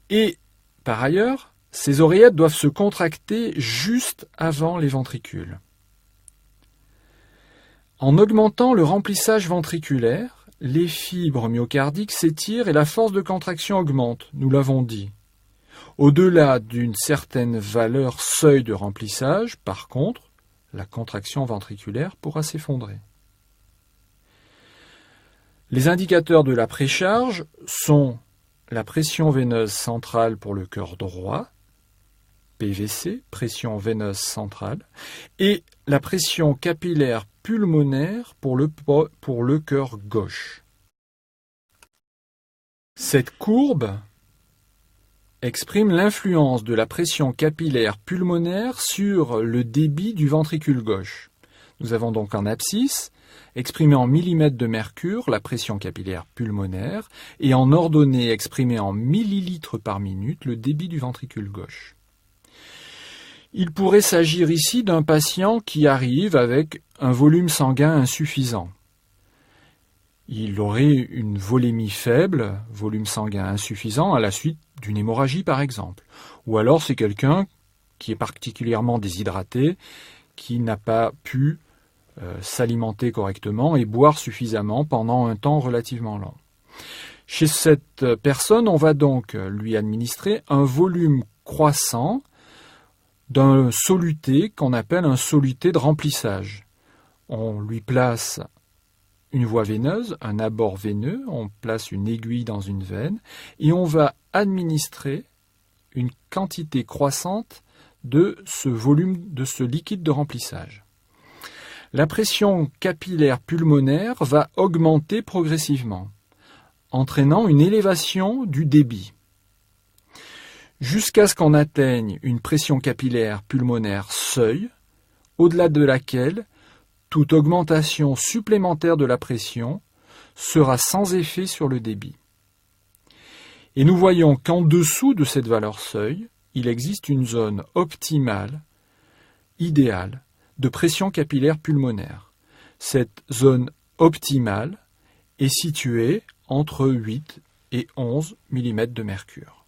Et par ailleurs, ces oreillettes doivent se contracter juste avant les ventricules. En augmentant le remplissage ventriculaire, les fibres myocardiques s'étirent et la force de contraction augmente, nous l'avons dit. Au-delà d'une certaine valeur seuil de remplissage, par contre, la contraction ventriculaire pourra s'effondrer. Les indicateurs de la précharge sont la pression veineuse centrale pour le cœur droit, PVC, pression veineuse centrale, et la pression capillaire pulmonaire pour le cœur gauche. Cette courbe exprime l'influence de la pression capillaire pulmonaire sur le débit du ventricule gauche. Nous avons donc en abscisse, exprimé en millimètres de mercure, la pression capillaire pulmonaire, et en ordonnée, exprimé en millilitres par minute, le débit du ventricule gauche. Il pourrait s'agir ici d'un patient qui arrive avec un volume sanguin insuffisant. Il aurait une volémie faible, volume sanguin insuffisant, à la suite d'une hémorragie par exemple. Ou alors c'est quelqu'un qui est particulièrement déshydraté, qui n'a pas pu s'alimenter correctement et boire suffisamment pendant un temps relativement long. Chez cette personne, on va donc lui administrer un volume croissant d'un soluté qu'on appelle un soluté de remplissage. On lui place une voie veineuse, un abord veineux, on place une aiguille dans une veine et on va administrer une quantité croissante de ce volume, de ce liquide de remplissage. La pression capillaire pulmonaire va augmenter progressivement, entraînant une élévation du débit, jusqu'à ce qu'on atteigne une pression capillaire pulmonaire seuil, au-delà de laquelle toute augmentation supplémentaire de la pression sera sans effet sur le débit. Et nous voyons qu'en dessous de cette valeur seuil, il existe une zone optimale, idéale, de pression capillaire pulmonaire. Cette zone optimale est située entre 8 et 11 mm de mercure.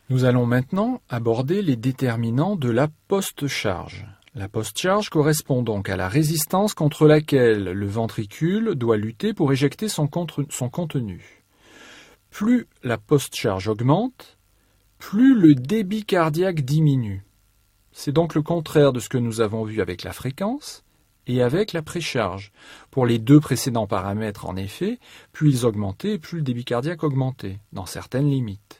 Nous allons maintenant aborder les déterminants de la post-charge. La post-charge correspond donc à la résistance contre laquelle le ventricule doit lutter pour éjecter son contenu. Plus la post-charge augmente, plus le débit cardiaque diminue. C'est donc le contraire de ce que nous avons vu avec la fréquence et avec la précharge. Pour les deux précédents paramètres, en effet, plus ils augmentaient, plus le débit cardiaque augmentait, dans certaines limites.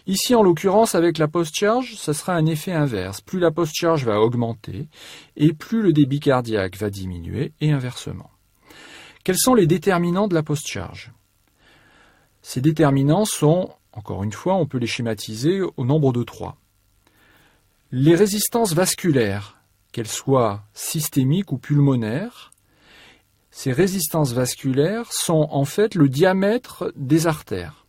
Ici, en l'occurrence, avec la post-charge, ça sera un effet inverse. Plus la post-charge va augmenter, et plus le débit cardiaque va diminuer, et inversement. Quels sont les déterminants de la post-charge? Ces déterminants sont, encore une fois, on peut les schématiser au nombre de 3. Les résistances vasculaires, qu'elles soient systémiques ou pulmonaires, ces résistances vasculaires sont en fait le diamètre des artères.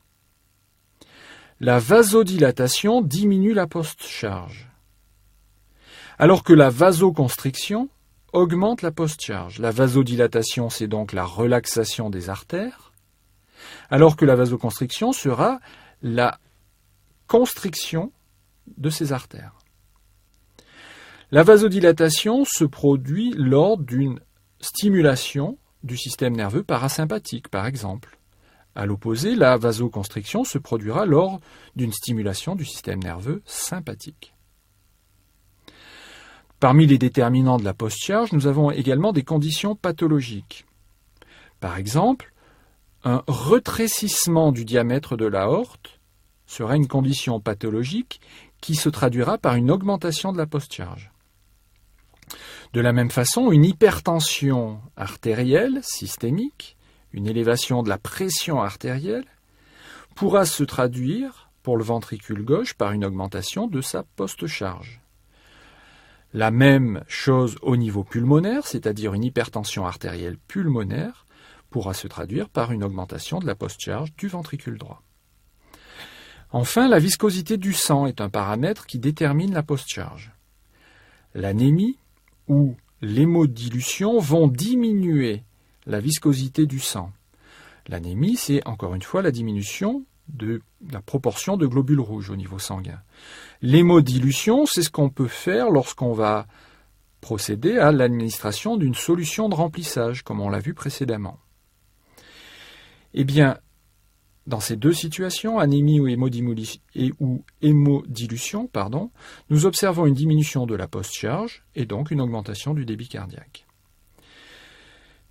La vasodilatation diminue la post-charge, alors que la vasoconstriction augmente la post-charge. La vasodilatation, c'est donc la relaxation des artères, alors que la vasoconstriction sera la constriction de ces artères. La vasodilatation se produit lors d'une stimulation du système nerveux parasympathique, par exemple. À l'opposé, la vasoconstriction se produira lors d'une stimulation du système nerveux sympathique. Parmi les déterminants de la post-charge, nous avons également des conditions pathologiques. Par exemple, un rétrécissement du diamètre de l'aorte sera une condition pathologique qui se traduira par une augmentation de la post-charge. De la même façon, une hypertension artérielle systémique, une élévation de la pression artérielle, pourra se traduire pour le ventricule gauche par une augmentation de sa post-charge. La même chose au niveau pulmonaire, c'est-à-dire une hypertension artérielle pulmonaire, pourra se traduire par une augmentation de la post-charge du ventricule droit. Enfin, la viscosité du sang est un paramètre qui détermine la post-charge. L'anémie ou l'hémodilution vont diminuer la viscosité du sang. L'anémie, c'est encore une fois la diminution de la proportion de globules rouges au niveau sanguin. L'hémodilution, c'est ce qu'on peut faire lorsqu'on va procéder à l'administration d'une solution de remplissage, comme on l'a vu précédemment. Eh bien, dans ces deux situations, anémie ou hémodilution, nous observons une diminution de la post-charge et donc une augmentation du débit cardiaque.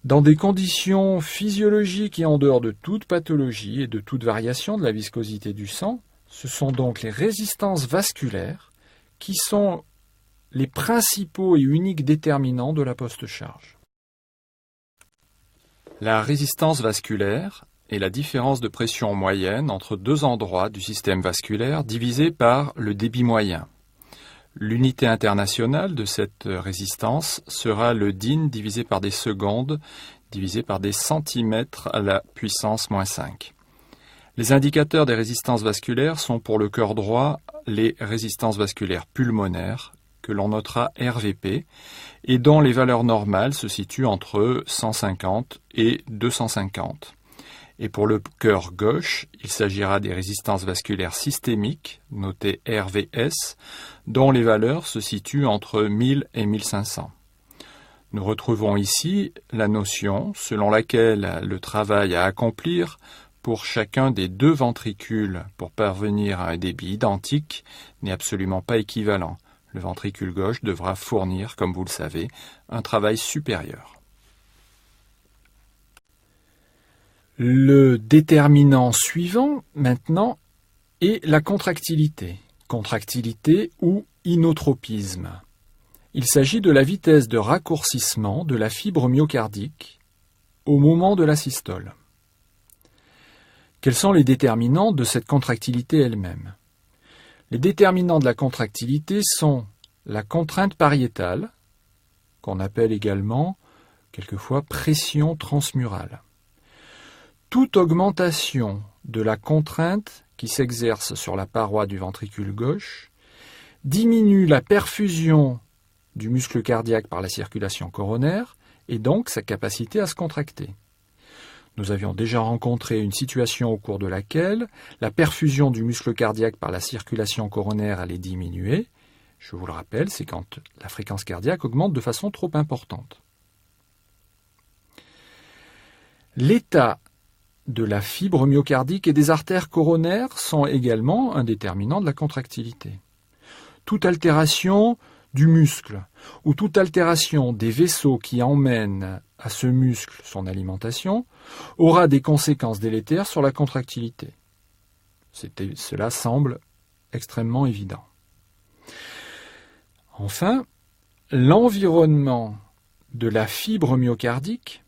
Dans des conditions physiologiques et en dehors de toute pathologie et de toute variation de la viscosité du sang, ce sont donc les résistances vasculaires qui sont les principaux et uniques déterminants de la post-charge. La résistance vasculaire est la différence de pression moyenne entre deux endroits du système vasculaire divisé par le débit moyen. L'unité internationale de cette résistance sera le DIN divisé par des secondes divisé par des centimètres à la puissance -5. Les indicateurs des résistances vasculaires sont pour le cœur droit les résistances vasculaires pulmonaires que l'on notera RVP et dont les valeurs normales se situent entre 150 et 250. Et pour le cœur gauche, il s'agira des résistances vasculaires systémiques, notées RVS, dont les valeurs se situent entre 1000 et 1500. Nous retrouvons ici la notion selon laquelle le travail à accomplir pour chacun des deux ventricules pour parvenir à un débit identique n'est absolument pas équivalent. Le ventricule gauche devra fournir, comme vous le savez, un travail supérieur. Le déterminant suivant, maintenant, est la contractilité. Contractilité ou inotropisme. Il s'agit de la vitesse de raccourcissement de la fibre myocardique au moment de la systole. Quels sont les déterminants de cette contractilité elle-même? Les déterminants de la contractilité sont la contrainte pariétale, qu'on appelle également quelquefois pression transmurale. Toute augmentation de la contrainte qui s'exerce sur la paroi du ventricule gauche diminue la perfusion du muscle cardiaque par la circulation coronaire et donc sa capacité à se contracter. Nous avions déjà rencontré une situation au cours de laquelle la perfusion du muscle cardiaque par la circulation coronaire allait diminuer. Je vous le rappelle, c'est quand la fréquence cardiaque augmente de façon trop importante. L'état de la fibre myocardique et des artères coronaires sont également un déterminant de la contractilité. Toute altération du muscle ou toute altération des vaisseaux qui emmènent à ce muscle son alimentation aura des conséquences délétères sur la contractilité. Cela semble extrêmement évident. Enfin, l'environnement de la fibre myocardique,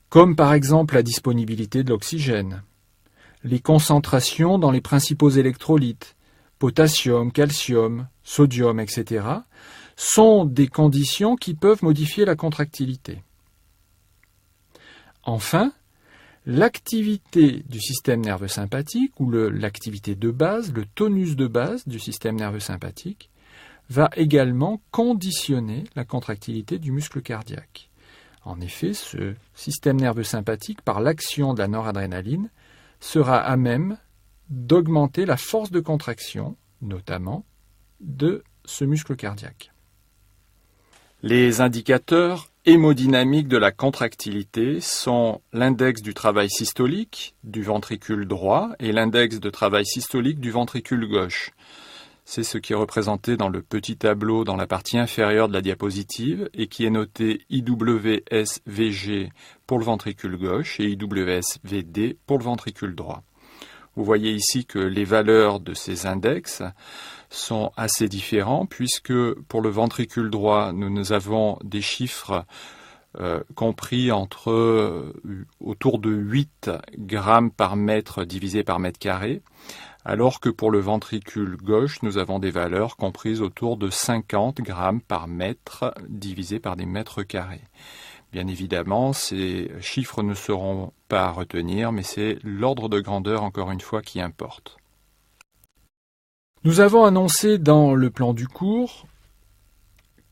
comme par exemple la disponibilité de l'oxygène, les concentrations dans les principaux électrolytes, potassium, calcium, sodium, etc., sont des conditions qui peuvent modifier la contractilité. Enfin, l'activité du système nerveux sympathique, ou l'activité de base, le tonus de base du système nerveux sympathique, va également conditionner la contractilité du muscle cardiaque. En effet, ce système nerveux sympathique, par l'action de la noradrénaline, sera à même d'augmenter la force de contraction, notamment, de ce muscle cardiaque. Les indicateurs hémodynamiques de la contractilité sont l'index du travail systolique du ventricule droit et l'index de travail systolique du ventricule gauche. C'est ce qui est représenté dans le petit tableau dans la partie inférieure de la diapositive et qui est noté IWSVG pour le ventricule gauche et IWSVD pour le ventricule droit. Vous voyez ici que les valeurs de ces index sont assez différents puisque pour le ventricule droit, nous avons des chiffres compris autour de 8 grammes par mètre divisé par mètre carré, alors que pour le ventricule gauche, nous avons des valeurs comprises autour de 50 grammes par mètre divisé par des mètres carrés. Bien évidemment, ces chiffres ne seront pas à retenir, mais c'est l'ordre de grandeur, encore une fois, qui importe. Nous avons annoncé dans le plan du cours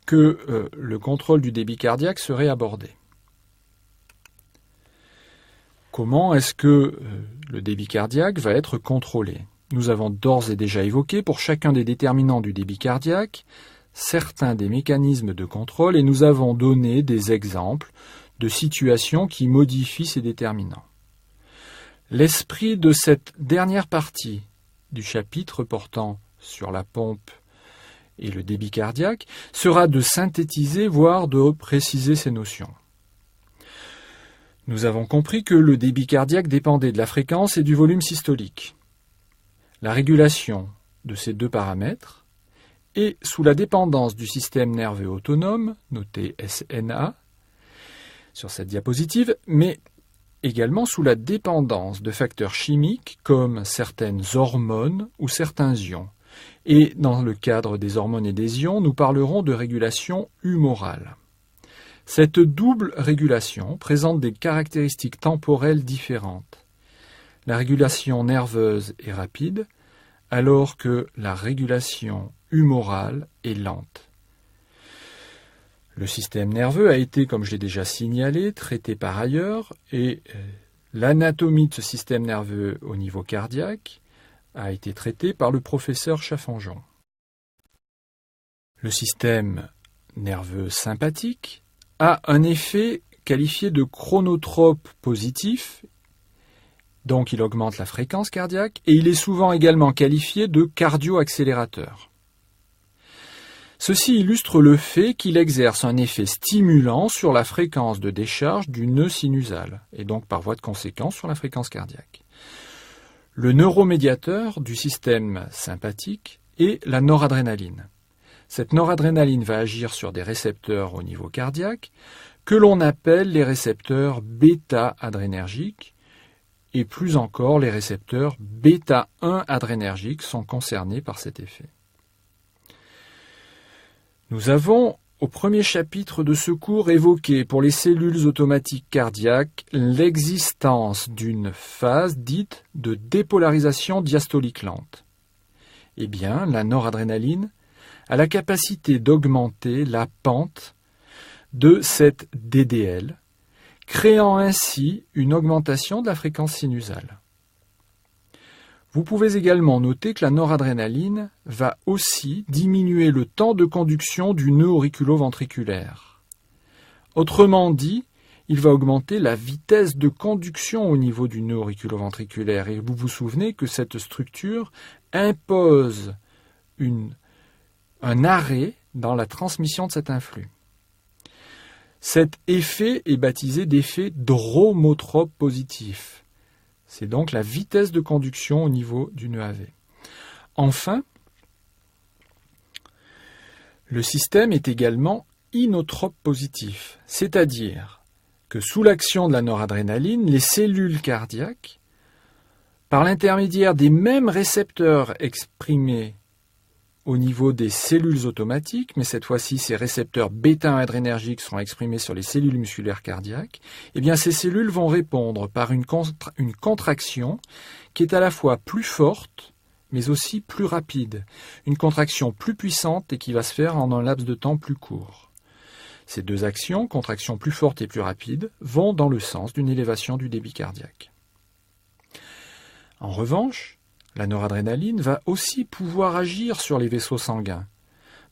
que le contrôle du débit cardiaque serait abordé. Comment est-ce que le débit cardiaque va être contrôlé ? Nous avons d'ores et déjà évoqué pour chacun des déterminants du débit cardiaque certains des mécanismes de contrôle et nous avons donné des exemples de situations qui modifient ces déterminants. L'esprit de cette dernière partie du chapitre portant sur la pompe et le débit cardiaque sera de synthétiser, voire de préciser ces notions. Nous avons compris que le débit cardiaque dépendait de la fréquence et du volume systolique. La régulation de ces deux paramètres est sous la dépendance du système nerveux autonome, noté SNA, sur cette diapositive, mais également sous la dépendance de facteurs chimiques comme certaines hormones ou certains ions. Et dans le cadre des hormones et des ions, nous parlerons de régulation humorale. Cette double régulation présente des caractéristiques temporelles différentes. La régulation nerveuse est rapide, alors que la régulation humorale est lente. Le système nerveux a été, comme je l'ai déjà signalé, traité par ailleurs, et l'anatomie de ce système nerveux au niveau cardiaque a été traitée par le professeur Chaffanjon. Le système nerveux sympathique a un effet qualifié de chronotrope positif, donc il augmente la fréquence cardiaque, et il est souvent également qualifié de cardio-accélérateur. Ceci illustre le fait qu'il exerce un effet stimulant sur la fréquence de décharge du nœud sinusal, et donc par voie de conséquence sur la fréquence cardiaque. Le neuromédiateur du système sympathique est la noradrénaline. Cette noradrénaline va agir sur des récepteurs au niveau cardiaque que l'on appelle les récepteurs bêta-adrénergiques, et plus encore les récepteurs bêta-1 adrénergiques sont concernés par cet effet. Nous avons, au premier chapitre de ce cours, évoqué pour les cellules automatiques cardiaques l'existence d'une phase dite de dépolarisation diastolique lente. Eh bien, la noradrénaline a la capacité d'augmenter la pente de cette DDL, créant ainsi une augmentation de la fréquence sinusale. Vous pouvez également noter que la noradrénaline va aussi diminuer le temps de conduction du nœud auriculo-ventriculaire. Autrement dit, il va augmenter la vitesse de conduction au niveau du nœud auriculo-ventriculaire. Et vous vous souvenez que cette structure impose un arrêt dans la transmission de cet influx. Cet effet est baptisé d'effet dromotrope positif. C'est donc la vitesse de conduction au niveau du nœud AV. Enfin, le système est également inotrope positif, c'est-à-dire que sous l'action de la noradrénaline, les cellules cardiaques, par l'intermédiaire des mêmes récepteurs exprimés au niveau des cellules automatiques, mais cette fois-ci ces récepteurs bêta-adrénergiques sont exprimés sur les cellules musculaires cardiaques, eh bien ces cellules vont répondre par une contraction qui est à la fois plus forte, mais aussi plus rapide, une contraction plus puissante et qui va se faire en un laps de temps plus court. Ces deux actions, contraction plus forte et plus rapide, vont dans le sens d'une élévation du débit cardiaque. En revanche, la noradrénaline va aussi pouvoir agir sur les vaisseaux sanguins,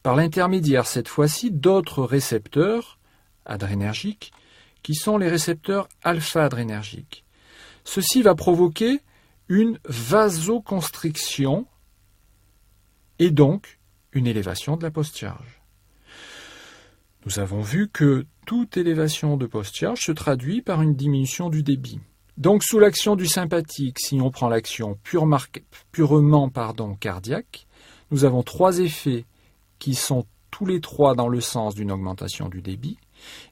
par l'intermédiaire cette fois-ci d'autres récepteurs adrénergiques, qui sont les récepteurs alpha-adrénergiques. Ceci va provoquer une vasoconstriction et donc une élévation de la post-charge. Nous avons vu que toute élévation de post-charge se traduit par une diminution du débit. Donc sous l'action du sympathique, si on prend l'action purement cardiaque, nous avons trois effets qui sont tous les trois dans le sens d'une augmentation du débit.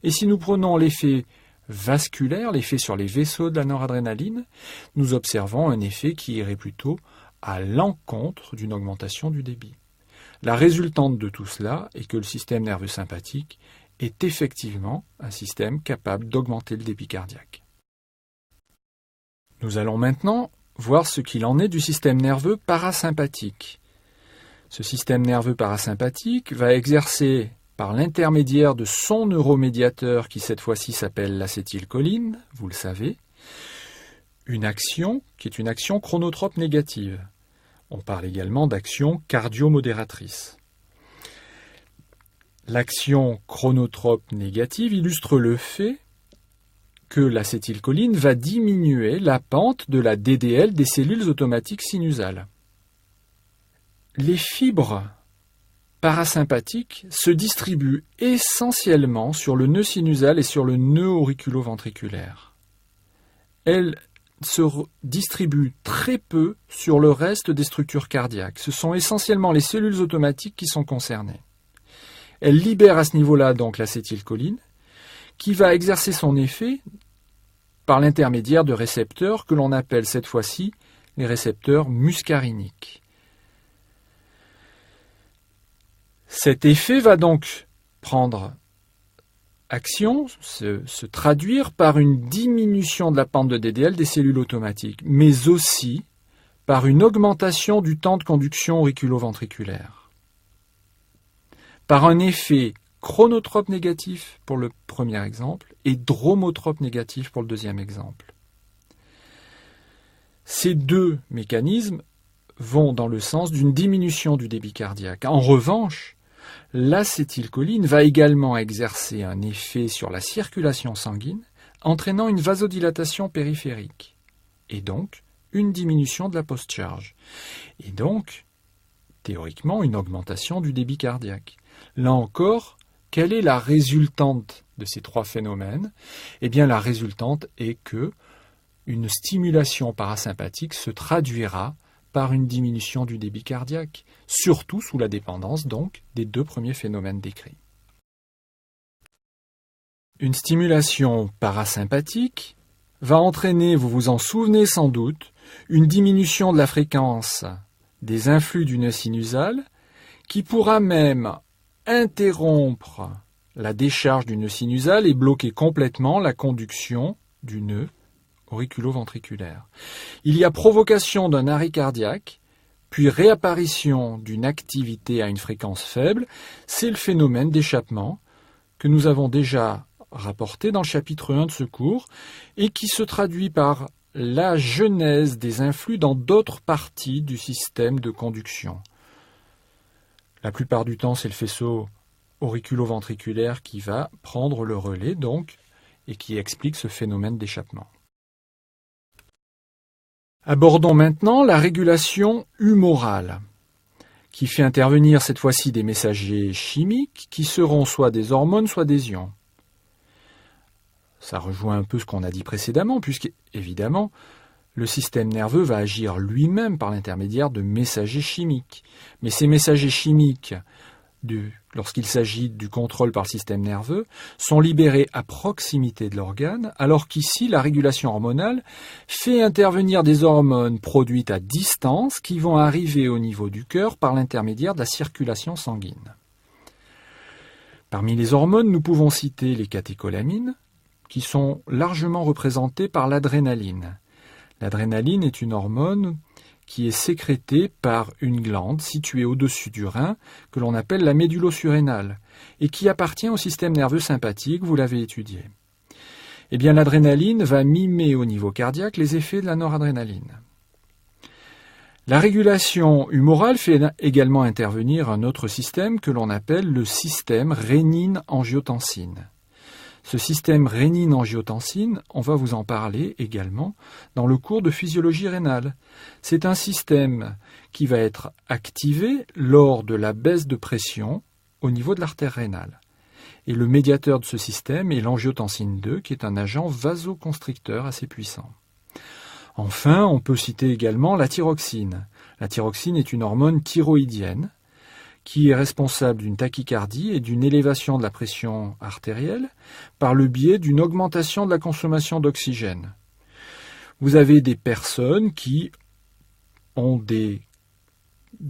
Et si nous prenons l'effet vasculaire, l'effet sur les vaisseaux de la noradrénaline, nous observons un effet qui irait plutôt à l'encontre d'une augmentation du débit. La résultante de tout cela est que le système nerveux sympathique est effectivement un système capable d'augmenter le débit cardiaque. Nous allons maintenant voir ce qu'il en est du système nerveux parasympathique. Ce système nerveux parasympathique va exercer, par l'intermédiaire de son neuromédiateur qui cette fois-ci s'appelle l'acétylcholine, vous le savez, une action qui est une action chronotrope négative. On parle également d'action cardiomodératrice. L'action chronotrope négative illustre le fait que l'acétylcholine va diminuer la pente de la DDL des cellules automatiques sinusales. Les fibres parasympathiques se distribuent essentiellement sur le nœud sinusal et sur le nœud auriculo-ventriculaire. Elles se distribuent très peu sur le reste des structures cardiaques. Ce sont essentiellement les cellules automatiques qui sont concernées. Elles libèrent à ce niveau-là donc l'acétylcholine, qui va exercer son effet par l'intermédiaire de récepteurs que l'on appelle cette fois-ci les récepteurs muscariniques. Cet effet va donc prendre action, se traduire par une diminution de la pente de DDL des cellules automatiques, mais aussi par une augmentation du temps de conduction auriculo-ventriculaire. Par un effet chronotrope négatif pour le premier exemple et dromotrope négatif pour le deuxième exemple. Ces deux mécanismes vont dans le sens d'une diminution du débit cardiaque. En revanche, l'acétylcholine va également exercer un effet sur la circulation sanguine, entraînant une vasodilatation périphérique et donc une diminution de la post-charge et donc, théoriquement, une augmentation du débit cardiaque. Là encore, quelle est la résultante de ces trois phénomènes ? Eh bien, la résultante est que une stimulation parasympathique se traduira par une diminution du débit cardiaque, surtout sous la dépendance donc des deux premiers phénomènes décrits. Une stimulation parasympathique va entraîner, vous vous en souvenez sans doute, une diminution de la fréquence des influx du nœud sinusal qui pourra même interrompre la décharge du nœud sinusal et bloquer complètement la conduction du nœud auriculo-ventriculaire. Il y a provocation d'un arrêt cardiaque, puis réapparition d'une activité à une fréquence faible. C'est le phénomène d'échappement que nous avons déjà rapporté dans le chapitre 1 de ce cours et qui se traduit par la genèse des influx dans d'autres parties du système de conduction. La plupart du temps, c'est le faisceau auriculo-ventriculaire qui va prendre le relais donc et qui explique ce phénomène d'échappement. Abordons maintenant la régulation humorale, qui fait intervenir cette fois-ci des messagers chimiques qui seront soit des hormones, soit des ions. Ça rejoint un peu ce qu'on a dit précédemment, puisque, évidemment, le système nerveux va agir lui-même par l'intermédiaire de messagers chimiques. Mais ces messagers chimiques, lorsqu'il s'agit du contrôle par le système nerveux, sont libérés à proximité de l'organe, alors qu'ici, la régulation hormonale fait intervenir des hormones produites à distance qui vont arriver au niveau du cœur par l'intermédiaire de la circulation sanguine. Parmi les hormones, nous pouvons citer les catécholamines, qui sont largement représentées par l'adrénaline. L'adrénaline est une hormone qui est sécrétée par une glande située au-dessus du rein, que l'on appelle la médullosurrénale, et qui appartient au système nerveux sympathique, vous l'avez étudié. Eh bien, l'adrénaline va mimer au niveau cardiaque les effets de la noradrénaline. La régulation humorale fait également intervenir un autre système que l'on appelle le système rénine-angiotensine. Ce système rénine-angiotensine, on va vous en parler également dans le cours de physiologie rénale. C'est un système qui va être activé lors de la baisse de pression au niveau de l'artère rénale. Et le médiateur de ce système est l'angiotensine 2, qui est un agent vasoconstricteur assez puissant. Enfin, on peut citer également la thyroxine. La thyroxine est une hormone thyroïdienne qui est responsable d'une tachycardie et d'une élévation de la pression artérielle par le biais d'une augmentation de la consommation d'oxygène. Vous avez des personnes qui ont des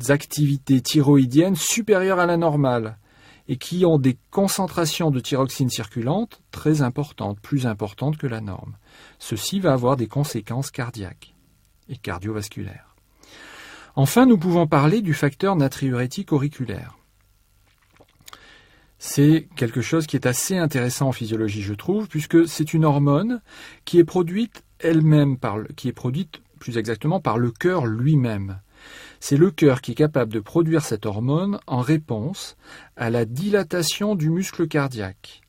activités thyroïdiennes supérieures à la normale et qui ont des concentrations de thyroxine circulante très importantes, plus importantes que la norme. Ceci va avoir des conséquences cardiaques et cardiovasculaires. Enfin, nous pouvons parler du facteur natriurétique auriculaire. C'est quelque chose qui est assez intéressant en physiologie, je trouve, puisque c'est une hormone qui est produite elle-même, qui est produite plus exactement par le cœur lui-même. C'est le cœur qui est capable de produire cette hormone en réponse à la dilatation du muscle cardiaque.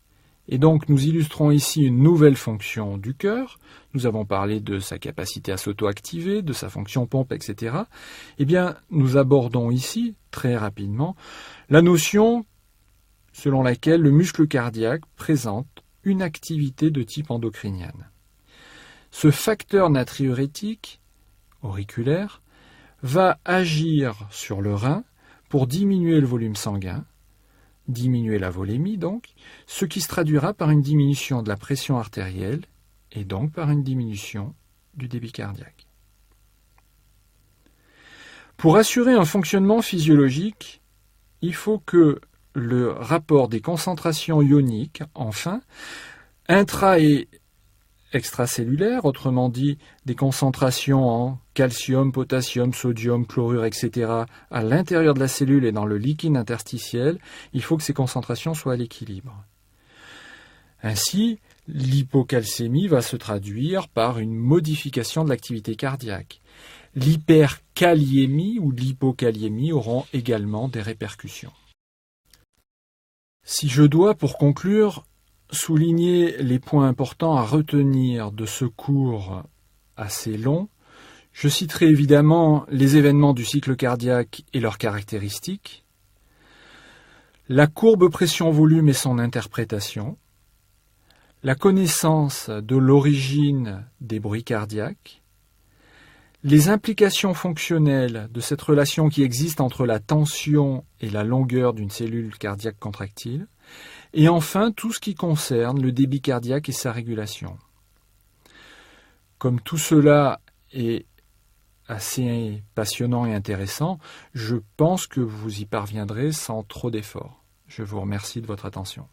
Et donc, nous illustrons ici une nouvelle fonction du cœur. Nous avons parlé de sa capacité à s'auto-activer, de sa fonction pompe, etc. Eh bien, nous abordons ici, très rapidement, la notion selon laquelle le muscle cardiaque présente une activité de type endocrinienne. Ce facteur natriurétique auriculaire va agir sur le rein pour diminuer le volume sanguin, diminuer la volémie donc, ce qui se traduira par une diminution de la pression artérielle et donc par une diminution du débit cardiaque. Pour assurer un fonctionnement physiologique, il faut que le rapport des concentrations ioniques, enfin, intra- et extracellulaires, autrement dit des concentrations en calcium, potassium, sodium, chlorure, etc., à l'intérieur de la cellule et dans le liquide interstitiel, il faut que ces concentrations soient à l'équilibre. Ainsi, l'hypocalcémie va se traduire par une modification de l'activité cardiaque. L'hyperkaliémie ou l'hypokaliémie auront également des répercussions. Si je dois, pour conclure, souligner les points importants à retenir de ce cours assez long, je citerai évidemment les événements du cycle cardiaque et leurs caractéristiques, la courbe pression-volume et son interprétation, la connaissance de l'origine des bruits cardiaques, les implications fonctionnelles de cette relation qui existe entre la tension et la longueur d'une cellule cardiaque contractile, et enfin tout ce qui concerne le débit cardiaque et sa régulation. Comme tout cela est assez passionnant et intéressant, je pense que vous y parviendrez sans trop d'efforts. Je vous remercie de votre attention.